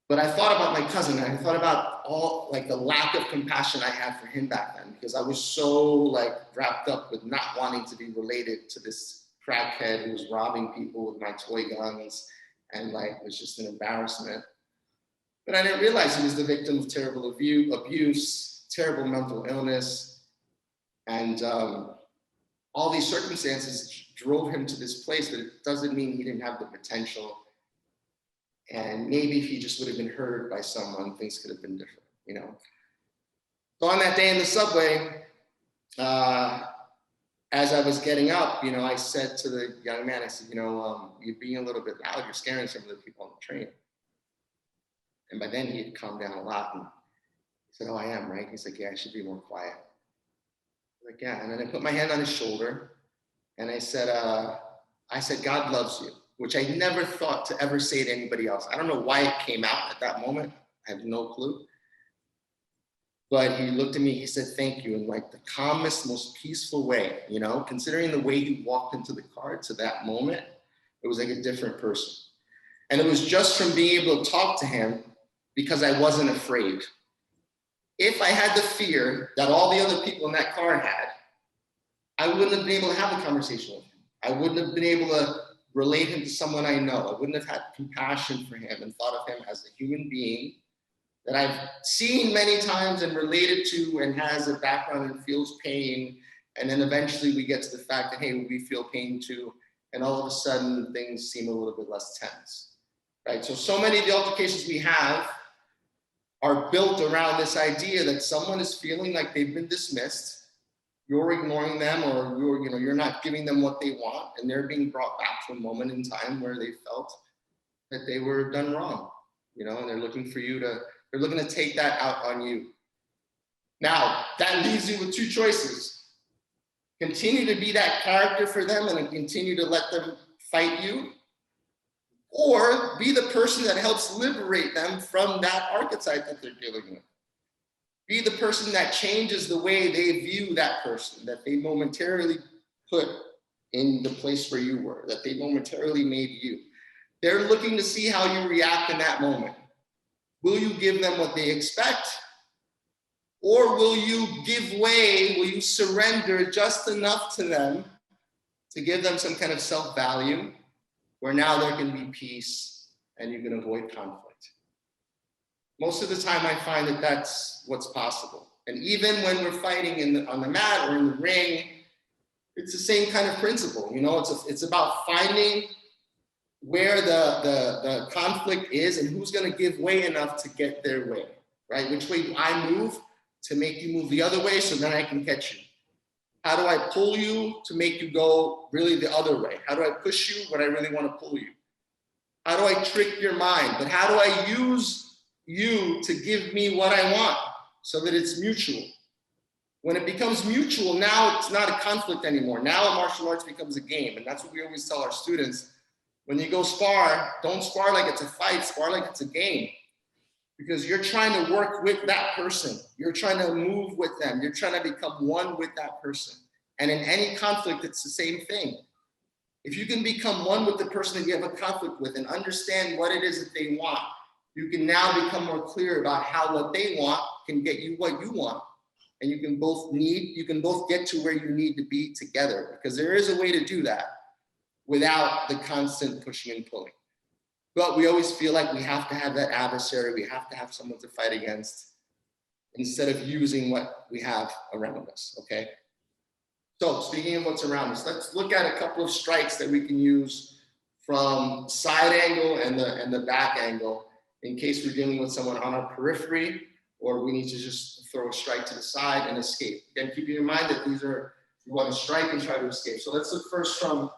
But I thought about my cousin, and I thought about all like the lack of compassion I had for him back then, because I was so like wrapped up with not wanting to be related to this crackhead who was robbing people with my toy guns, and like was just an embarrassment. But I didn't realize he was the victim of terrible abuse, terrible mental illness, and all these circumstances drove him to this place, but it doesn't mean he didn't have the potential. And maybe if he just would have been heard by someone, things could have been different, you know? So on that day in the subway, as I was getting up, you know, I said to the young man, I said, you know, you're being a little bit loud, you're scaring some of the people on the train. And by then he had calmed down a lot, and he said, "Oh, I am, right?" He's like, "Yeah, I should be more quiet." I'm like, "Yeah." And then I put my hand on his shoulder, and I said, "God loves you," which I never thought to ever say to anybody else. I don't know why it came out at that moment. I have no clue. But he looked at me, he said, "Thank you," in like the calmest, most peaceful way, you know, considering the way he walked into the car to that moment, it was like a different person. And it was just from being able to talk to him because I wasn't afraid. If I had the fear that all the other people in that car had, I wouldn't have been able to have a conversation with him. I wouldn't have been able to relate him to someone I know. I wouldn't have had compassion for him and thought of him as a human being that I've seen many times and related to and has a background and feels pain. And then eventually we get to the fact that, hey, we feel pain too. And all of a sudden things seem a little bit less tense, right? So many of the altercations we have are built around this idea that someone is feeling like they've been dismissed, you're ignoring them, or you're not giving them what they want, and they're being brought back to a moment in time where they felt that they were done wrong, you know, and they're looking to take that out on you. Now, that leaves you with two choices. Continue to be that character for them and continue to let them fight you, or be the person that helps liberate them from that archetype that they're dealing with. Be the person that changes the way they view that person, that they momentarily put in the place where you were, that they momentarily made you. They're looking to see how you react in that moment. Will you give them what they expect? Or will you give way, will you surrender just enough to them to give them some kind of self-value where now there can be peace and you can avoid conflict? Most of the time I find that that's what's possible. And even when we're fighting on the mat or in the ring, it's the same kind of principle. You know, it's about finding where the conflict is and who's going to give way enough to get their way, right? Which way do I move to make you move the other way so then I can catch you? How do I pull you to make you go really the other way? How do I push you when I really want to pull you? How do I trick your mind? But how do I use you to give me what I want so that it's mutual? When it becomes mutual, now it's not a conflict anymore. Now martial arts becomes a game. And that's what we always tell our students. When you go spar, don't spar like it's a fight, spar like it's a game. Because you're trying to work with that person. You're trying to move with them. You're trying to become one with that person. And in any conflict, it's the same thing. If you can become one with the person that you have a conflict with and understand what it is that they want, you can now become more clear about how what they want can get you what you want. And you can both get to where you need to be together, because there is a way to do that without the constant pushing and pulling. But we always feel like we have to have that adversary, we have to have someone to fight against, instead of using what we have around us, okay? So speaking of what's around us, let's look at a couple of strikes that we can use from side angle and the back angle in case we're dealing with someone on our periphery, or we need to just throw a strike to the side and escape. Again, keeping in mind that these are, you want to strike and try to escape. So let's look first from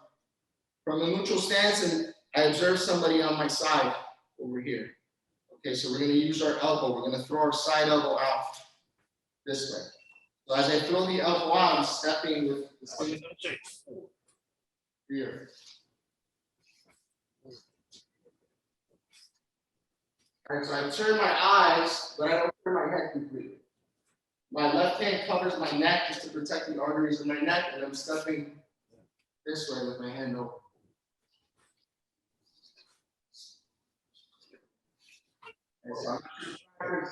a neutral stance, and I observe somebody on my side over here. Okay, so we're going to use our elbow. We're going to throw our side elbow out this way. So as I throw the elbow out, I'm stepping with the same here. All right, so I turn my eyes, but I don't turn my head completely. My left hand covers my neck just to protect the arteries in my neck, and I'm stepping this way with my hand open. And so I'm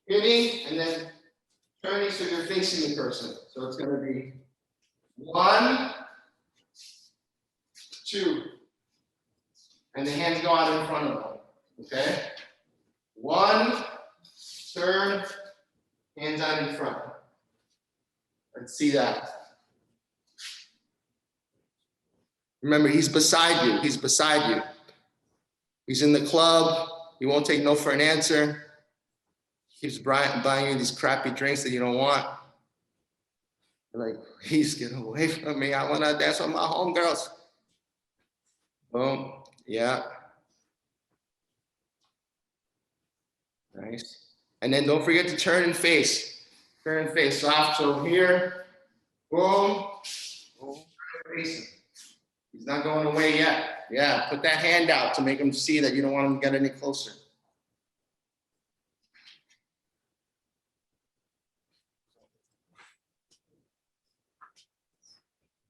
hitting and then turning so you're facing the person. So it's going to be 1, 2, and the hands go out in front of them. Okay? 1, turn, hands out in front. Let's see that. Remember, he's beside you. He's beside you. He's in the club. He won't take no for an answer. Keeps buying you these crappy drinks that you don't want. You're like, please get away from me. I want to dance with my homegirls. Boom. Yeah. Nice. And then don't forget to turn and face. Turn and face. So here, boom, boom, face him. He's not going away yet. Yeah, put that hand out to make him see that you don't want him to get any closer.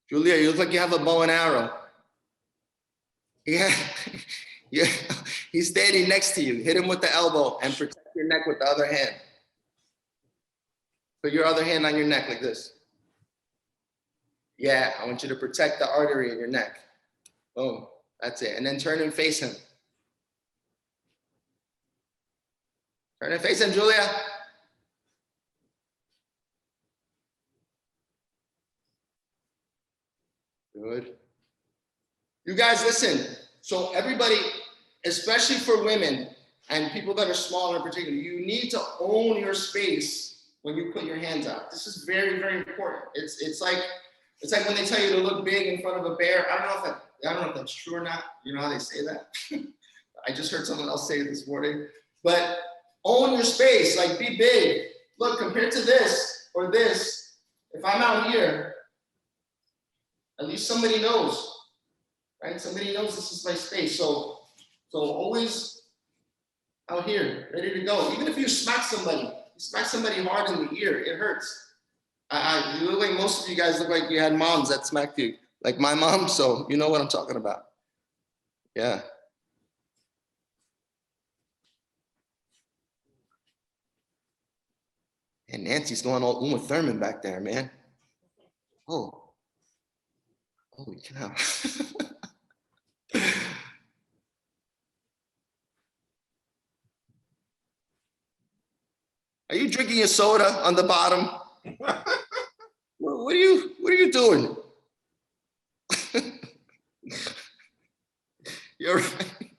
Julia, you look like you have a bow and arrow. Yeah, yeah. He's standing next to you. Hit him with the elbow and protect your neck with the other hand. Put your other hand on your neck like this. Yeah, I want you to protect the artery in your neck. Boom, that's it. And then turn and face him. Turn and face him, Julia. Good. You guys, listen. So everybody, especially for women and people that are smaller in particular, you need to own your space when you put your hands out. This is very, very important. It's like when they tell you to look big in front of a bear. I don't know if that's true or not. You know how they say that? I just heard someone else say it this morning. But own your space, like be big. Look, compared to this or this, if I'm out here, at least somebody knows, right? Somebody knows this is my space. So always out here, ready to go. Even if you smack somebody hard in the ear, it hurts. You look like most of you guys look like you had moms that smacked you, like my mom. So you know what I'm talking about. Yeah. And Nancy's going all Uma Thurman back there, man. Oh, holy cow. Are you drinking your soda on the bottom? What are you doing? You're right.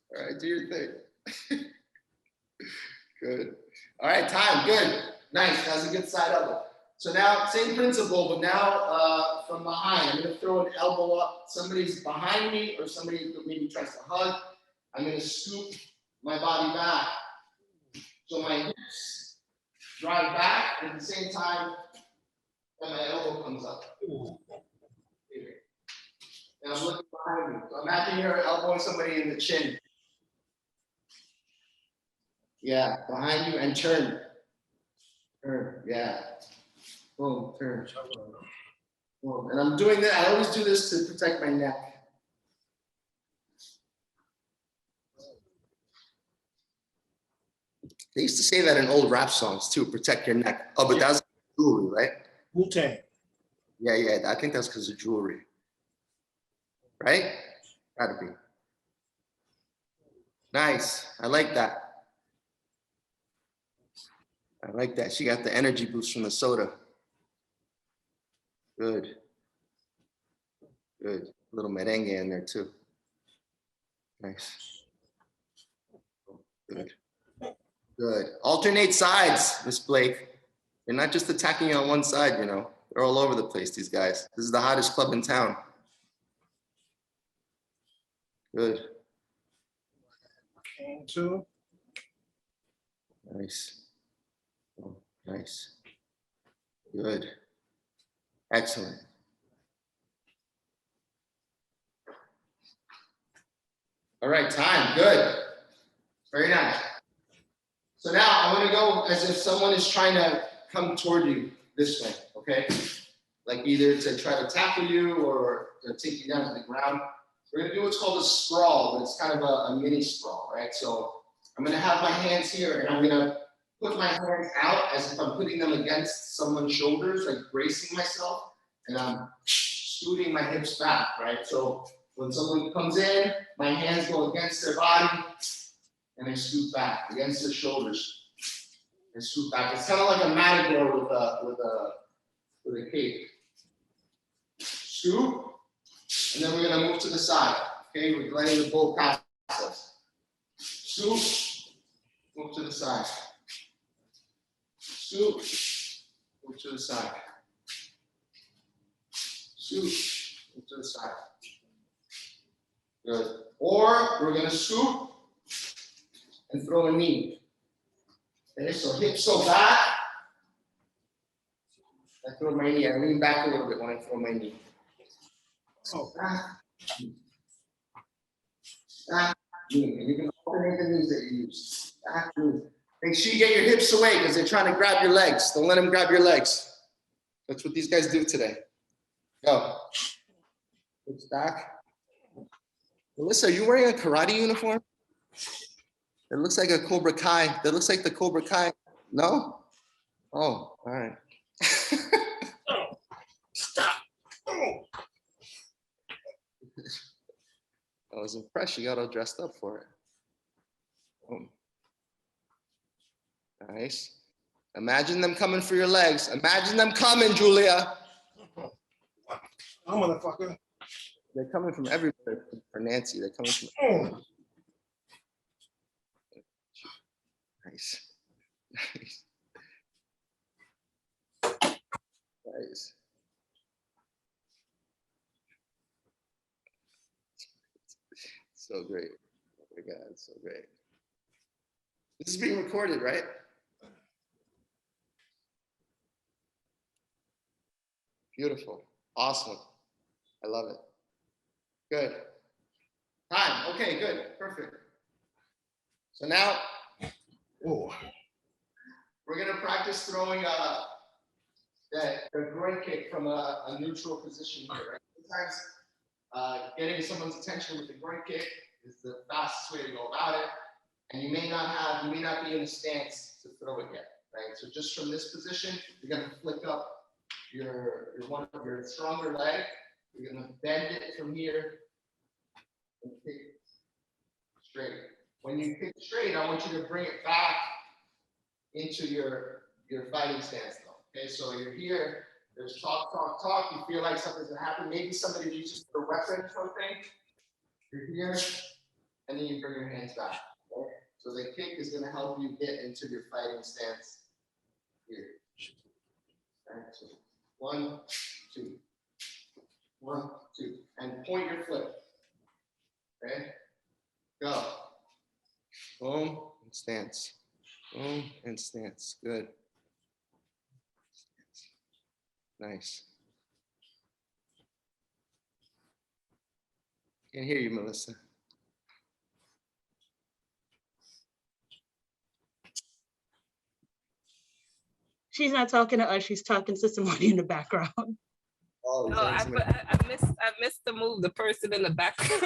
All right, do your thing. Good. All right, time. Good. Nice. That's a good side of it. So now, same principle, but now from behind. I'm going to throw an elbow up. Somebody's behind me or somebody maybe tries to hug. I'm going to scoop my body back. So my hips drive back at the same time that my elbow comes up. And I'm looking behind me. So imagine you're elbowing somebody in the chin. Yeah, behind you and turn. Turn, yeah. Boom, turn. Boom. And I'm doing that. I always do this to protect my neck. They used to say that in old rap songs too, protect your neck. Oh, but that's jewelry, right? Wu-Tang. Yeah, I think that's because of jewelry. Right? Gotta be. Nice. I like that. I like that. She got the energy boost from the soda. Good. Good. A little merengue in there too. Nice. Good. Good. Alternate sides, Miss Blake. They're not just attacking you on one side, you know. They're all over the place, these guys. This is the hottest club in town. Good. Two. Nice. Oh, nice. Good. Excellent. All right, time, good. Very nice. So now I want to go as if someone is trying to come toward you this way, okay? Like either to try to tackle you or to take you down to the ground. We're going to do what's called a sprawl, but it's kind of a mini sprawl, right? So I'm going to have my hands here and I'm going to put my hands out as if I'm putting them against someone's shoulders, like bracing myself, and I'm scooting my hips back, right? So when someone comes in, my hands go against their body and I scoot back against their shoulders and scoot back. It's kind of like a matador with a cape. Scoop, and then we're going to move to the side. Okay, we're letting the bull process. Scoop, move to the side. Scoop, move to the side. Scoop, move to the side. Good. Or we're going to scoop and throw a knee. Okay, so hips go back. I throw my knee. I lean back a little bit when I throw my knee. So back, back, knee. And you can alternate the knees that you use. Back, knee. Make sure you get your hips away because they're trying to grab your legs. Don't let them grab your legs. That's what these guys do today. Go. Hips back. Melissa, are you wearing a karate uniform? It looks like a Cobra Kai. That looks like the Cobra Kai. No? Oh, all right. Oh, stop. Oh. I was impressed. You got all dressed up for it. Oh. Nice. Imagine them coming for your legs. Imagine them coming, Julia. I'm motherfucker. They're coming from everywhere. For Nancy, they're coming from. Oh. Nice. Nice. Nice. So great. Oh my God, it's so great. This is being recorded, right? Beautiful. Awesome. I love it. Good. Time. Okay, good. Perfect. So now Oh. we're going to practice throwing the groin kick from a neutral position here, right? Sometimes getting someone's attention with the groin kick is the fastest way to go about it. And you may not be in a stance to throw it yet, right? So just from this position, you're going to flick up your stronger leg. You're going to bend it from here and kick straight. When you kick straight, I want you to bring it back into your fighting stance though. Okay, so you're here, there's talk, you feel like something's gonna happen. Maybe somebody reaches for a weapon or something. You're here, and then you bring your hands back. Okay? So the kick is gonna help you get into your fighting stance here. Okay, so 1, 2. 1, 2. And point your flip. Okay? Go. Boom, and stance. Boom, and stance. Good. Nice. Can't hear you, Melissa. She's not talking to us. She's talking to somebody in the background. Oh, Oh, I missed the move. The person in the background.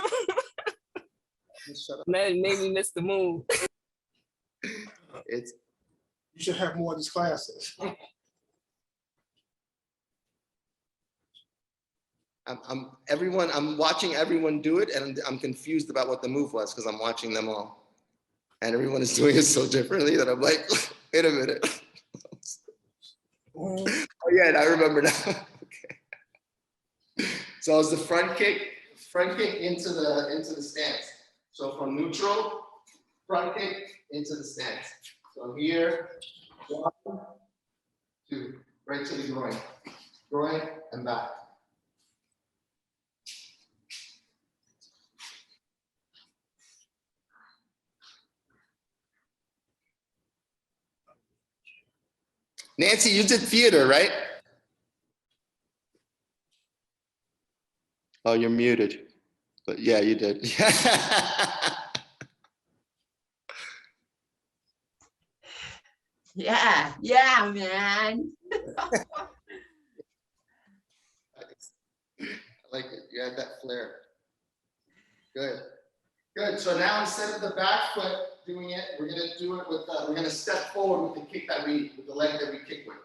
shut up. That made me miss the move. It's You should have more of these classes. I'm watching everyone do it, and I'm confused about what the move was because I'm watching them all, and everyone is doing it so differently that I'm like, wait a minute. Oh yeah, and I remember now. Okay. So it was the front kick into the stance. So from neutral, front kick into the stance. So here, 1, 2, right to the groin and back. Nancy, you did theater, right? Oh, you're muted. But yeah, you did. Yeah, man. I like it. You had that flair. Good. Good. So now instead of the back foot doing it, we're going to do it with, we're going to step forward with the kick that with the leg that we kick with.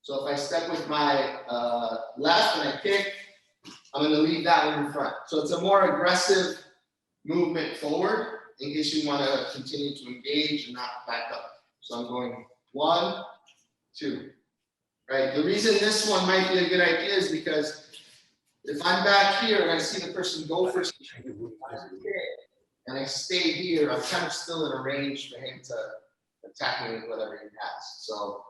So if I step with my left and I kick, I'm going to leave that one in front. So it's a more aggressive movement forward in case you want to continue to engage and not back up. So I'm going 1, 2. Right. The reason this one might be a good idea is because if I'm back here and I see the person go for something, and I stay here, I'm kind of still in a range for him to attack me with whatever he has. So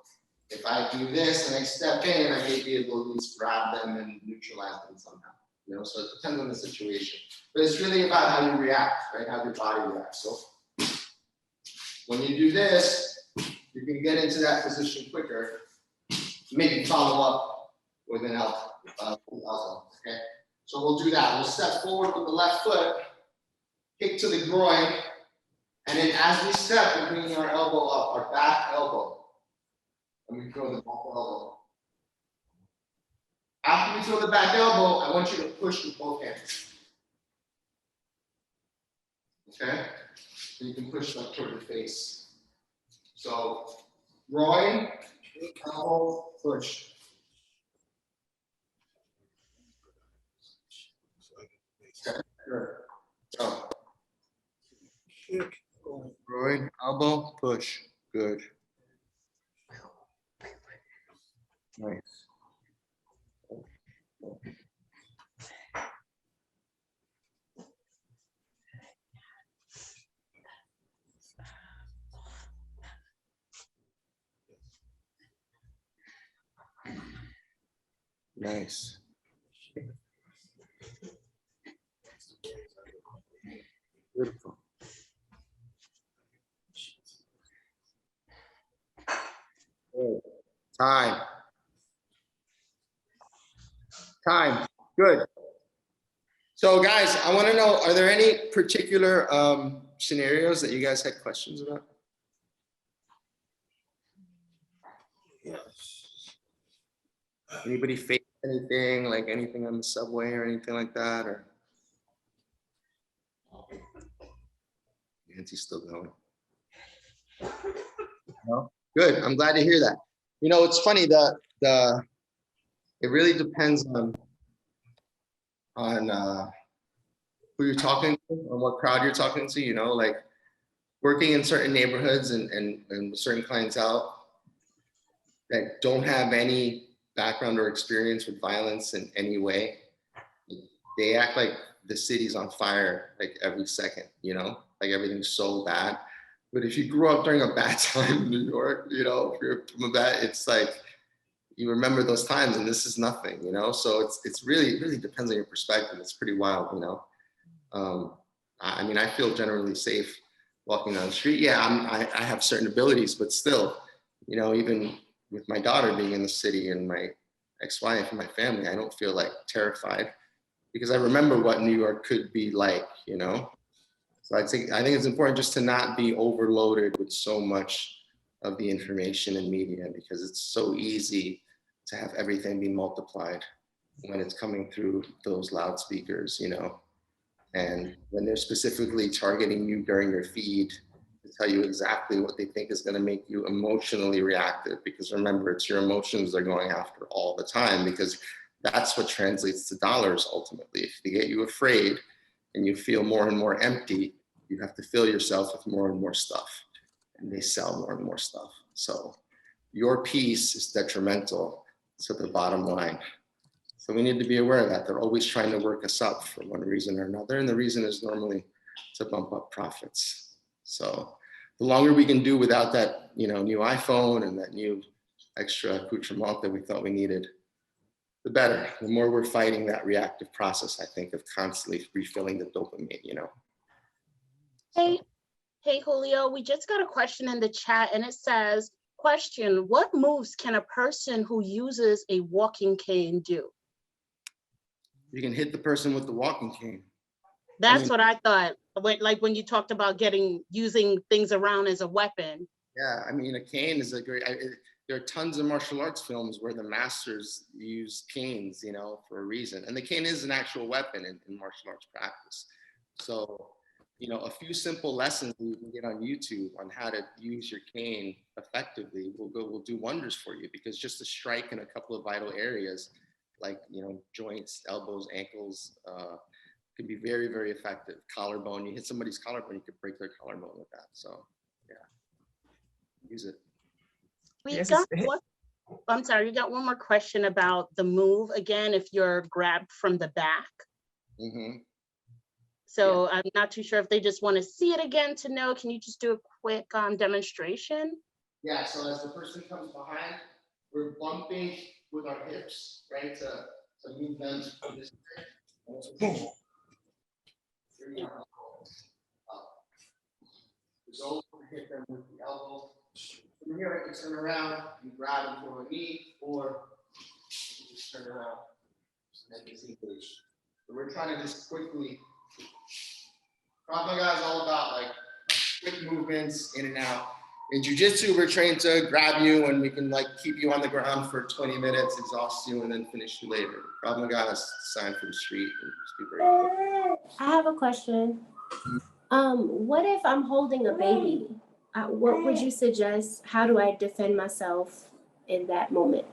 if I do this and I step in, I may be able to at least grab them and neutralize them somehow. You know, so it depends on the situation. But it's really about how you react, right? How your body reacts. So when you do this, you can get into that position quicker. Maybe follow up with an elbow. Okay, so we'll do that. We'll step forward with the left foot, kick to the groin, and then as we step, we're bringing our elbow up, our back elbow, and we throw the back elbow. After we throw the back elbow, I want you to push with both hands. Okay, so you can push like toward your face. So groin, elbow, push. Okay, good. So, groin, elbow, push. Good. Nice. Nice. Beautiful. Good. Time. Good. So guys, I want to know, are there any particular scenarios that you guys had questions about? Yes. Anybody face anything, like anything on the subway or anything like that? Or Nancy's still going. No? Good. I'm glad to hear that. You know, it's funny that it really depends on who you're talking to, or what crowd you're talking to. You know, like working in certain neighborhoods and certain clientele that don't have any background or experience with violence in any way. They act like the city's on fire like every second, you know, like everything's so bad. But if you grew up during a bad time in New York, you know, if you're from a bad, it's like you remember those times and this is nothing, you know. So it's really depends on your perspective. It's pretty wild, you know. I mean, I feel generally safe walking down the street. Yeah, I have certain abilities, but still, you know, even with my daughter being in the city and my ex-wife and my family, I don't feel like terrified because I remember what New York could be like, you know. So I think it's important just to not be overloaded with so much of the information and media because it's so easy to have everything be multiplied when it's coming through those loudspeakers, you know. And when they're specifically targeting you during your feed to tell you exactly what they think is going to make you emotionally reactive, because remember, it's your emotions they're going after all the time, because that's what translates to dollars ultimately. If they get you afraid and you feel more and more empty, you have to fill yourself with more and more stuff, and they sell more and more stuff. So your piece is detrimental to the bottom line. So we need to be aware of that. They're always trying to work us up for one reason or another. And the reason is normally to bump up profits. So the longer we can do without that, you know, new iPhone and that new extra accoutrement that we thought we needed, the better. The more we're fighting that reactive process, I think, of constantly refilling the dopamine, you know. Hey, Julio, we just got a question in the chat and it says, question, what moves can a person who uses a walking cane do? You can hit the person with the walking cane. That's what I thought. When you talked about using things around as a weapon. Yeah, I mean, a cane is a great. There are tons of martial arts films where the masters use canes, you know, for a reason. And the cane is an actual weapon in martial arts practice. So, you know, a few simple lessons that you can get on YouTube on how to use your cane effectively will do wonders for you, because just a strike in a couple of vital areas, like, you know, joints, elbows, ankles, can be very, very effective. Collarbone, you hit somebody's collarbone, you could break their collarbone with that. So, yeah, use it. I'm sorry, we got one more question about the move. Again, if you're grabbed from the back. Mm-hmm. So yeah. I'm not too sure if they just want to see it again to know. Can you just do a quick demonstration? Yeah, so as the person comes behind, we're bumping with our hips, right, to move them to this way. Result, hit them with the elbow. From here, I can turn around and grab them from a knee, or just turn around and disengage. So we're trying to just quickly. Krav Maga is all about like quick movements in and out. In Jiu Jitsu, we're trained to grab you and we can like keep you on the ground for 20 minutes, exhaust you, and then finish you later. Krav Maga is designed for the street and just be very quick. I have a question. What if I'm holding a baby? What would you suggest? How do I defend myself in that moment?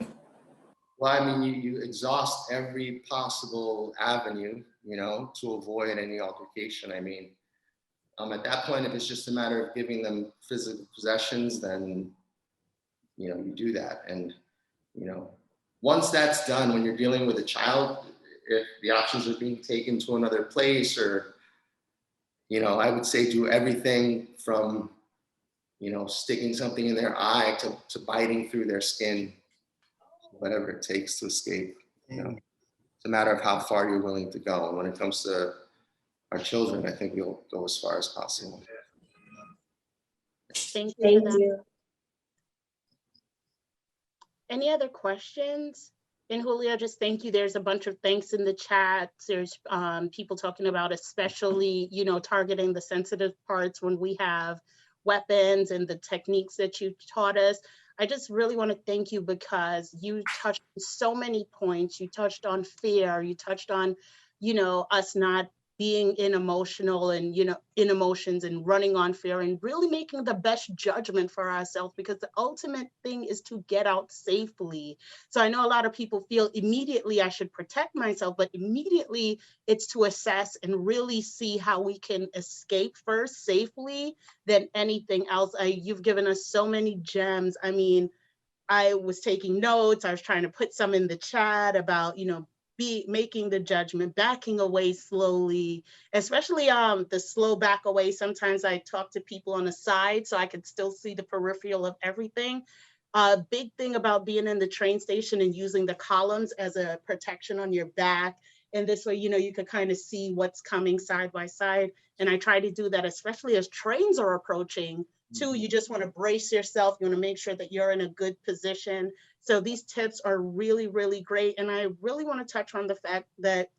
Well, I mean, you exhaust every possible avenue, you know, to avoid any altercation. I mean, at that point, if it's just a matter of giving them physical possessions, then, you know, you do that. And, you know, once that's done, when you're dealing with a child, if the options are being taken to another place, or, you know, I would say do everything from, you know, sticking something in their eye to biting through their skin, whatever it takes to escape. You know, it's a matter of how far you're willing to go. And when it comes to our children, I think we'll go as far as possible. Thank you. Thank you. Any other questions? And Julio, just thank you. There's a bunch of thanks in the chat. There's people talking about especially, you know, targeting the sensitive parts when we have weapons and the techniques that you taught us. I just really want to thank you because you touched on so many points. You touched on fear. You touched on, you know, us not being in emotional and, you know, in emotions and running on fear and really making the best judgment for ourselves, because the ultimate thing is to get out safely. So I know a lot of people feel immediately I should protect myself, but immediately it's to assess and really see how we can escape first safely than anything else. You've given us so many gems. I mean, I was taking notes. I was trying to put some in the chat about, you know, making the judgment, backing away slowly, especially the slow back away. Sometimes I talk to people on the side so I could still see the peripheral of everything. Big thing about being in the train station and using the columns as a protection on your back. And this way, you know, you could kind of see what's coming side by side. And I try to do that, especially as trains are approaching too. You just want to brace yourself. You want to make sure that you're in a good position. So these tips are really, really great. And I really want to touch on the fact that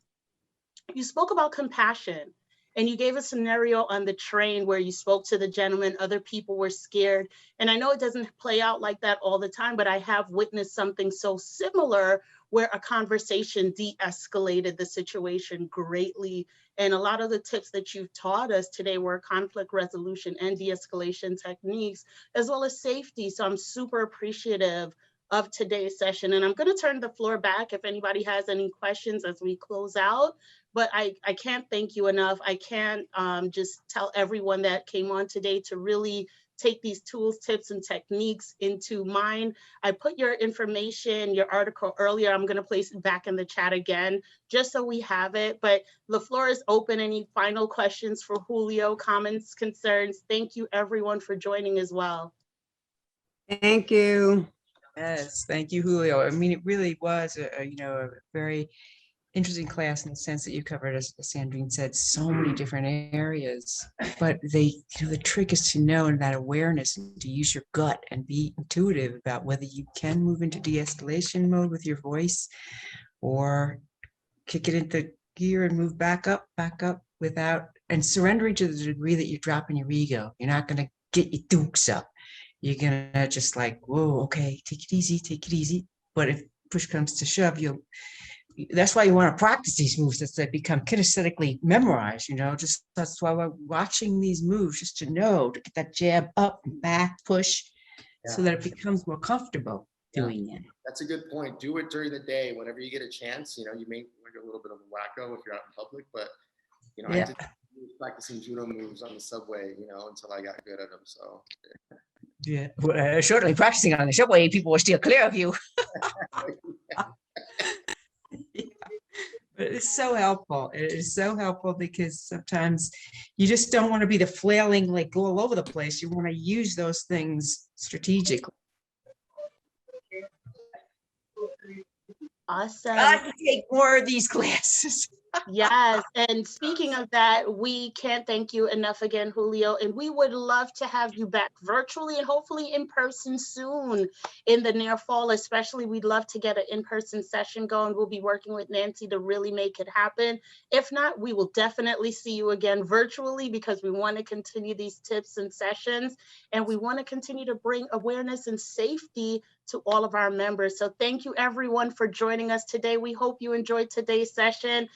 you spoke about compassion and you gave a scenario on the train where you spoke to the gentleman, other people were scared. And I know it doesn't play out like that all the time, but I have witnessed something so similar where a conversation de-escalated the situation greatly. And a lot of the tips that you've taught us today were conflict resolution and de-escalation techniques, as well as safety. So I'm super appreciative of today's session. And I'm going to turn the floor back if anybody has any questions as we close out. But I can't thank you enough. I can't just tell everyone that came on today to really take these tools, tips, and techniques into mind. I put your information, your article earlier. I'm going to place it back in the chat again, just so we have it. But the floor is open. Any final questions for Julio, comments, concerns? Thank you, everyone, for joining as well. Thank you. Yes, thank you, Julio. I mean, it really was a very interesting class in the sense that you covered, as Sandrine said, so many different areas. But the trick is to know, and that awareness, and to use your gut and be intuitive about whether you can move into de-escalation mode with your voice, or kick it into gear and move back up, without, and surrendering to the degree that you're dropping your ego. You're not going to get your dukes up. You're going to just like, whoa, okay, take it easy, take it easy. But if push comes to shove, that's why you want to practice these moves, that they become kinesthetically memorized, just that's why we're watching these moves, just to know, to get that jab up and back, push, so that it becomes more comfortable doing it. That's a good point. Do it during the day whenever you get a chance. You may look a little bit of a wacko if you're out in public, but I did practicing judo moves on the subway, until I got good at them. So yeah, well, certainly practicing on the subway, people will steer clear of you. But it's so helpful. It is so helpful because sometimes you just don't want to be the flailing, like go all over the place. You want to use those things strategically. Awesome. I have to take more of these classes. Yes, and speaking of that, we can't thank you enough again, Julio, and we would love to have you back virtually and hopefully in person soon in the near fall. Especially, we'd love to get an in-person session going. We'll be working with Nancy to really make it happen. If not, we will definitely see you again virtually, because we want to continue these tips and sessions, and we want to continue to bring awareness and safety to all of our members. So thank you everyone for joining us today. We hope you enjoyed today's session.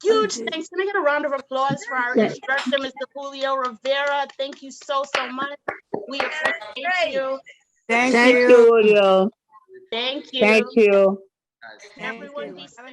Huge thanks. Can I get a round of applause for our instructor, Mr. Julio Rivera? Thank you so much. We appreciate you. Thank you, Julio. Thank you. Thank you. Everyone be safe.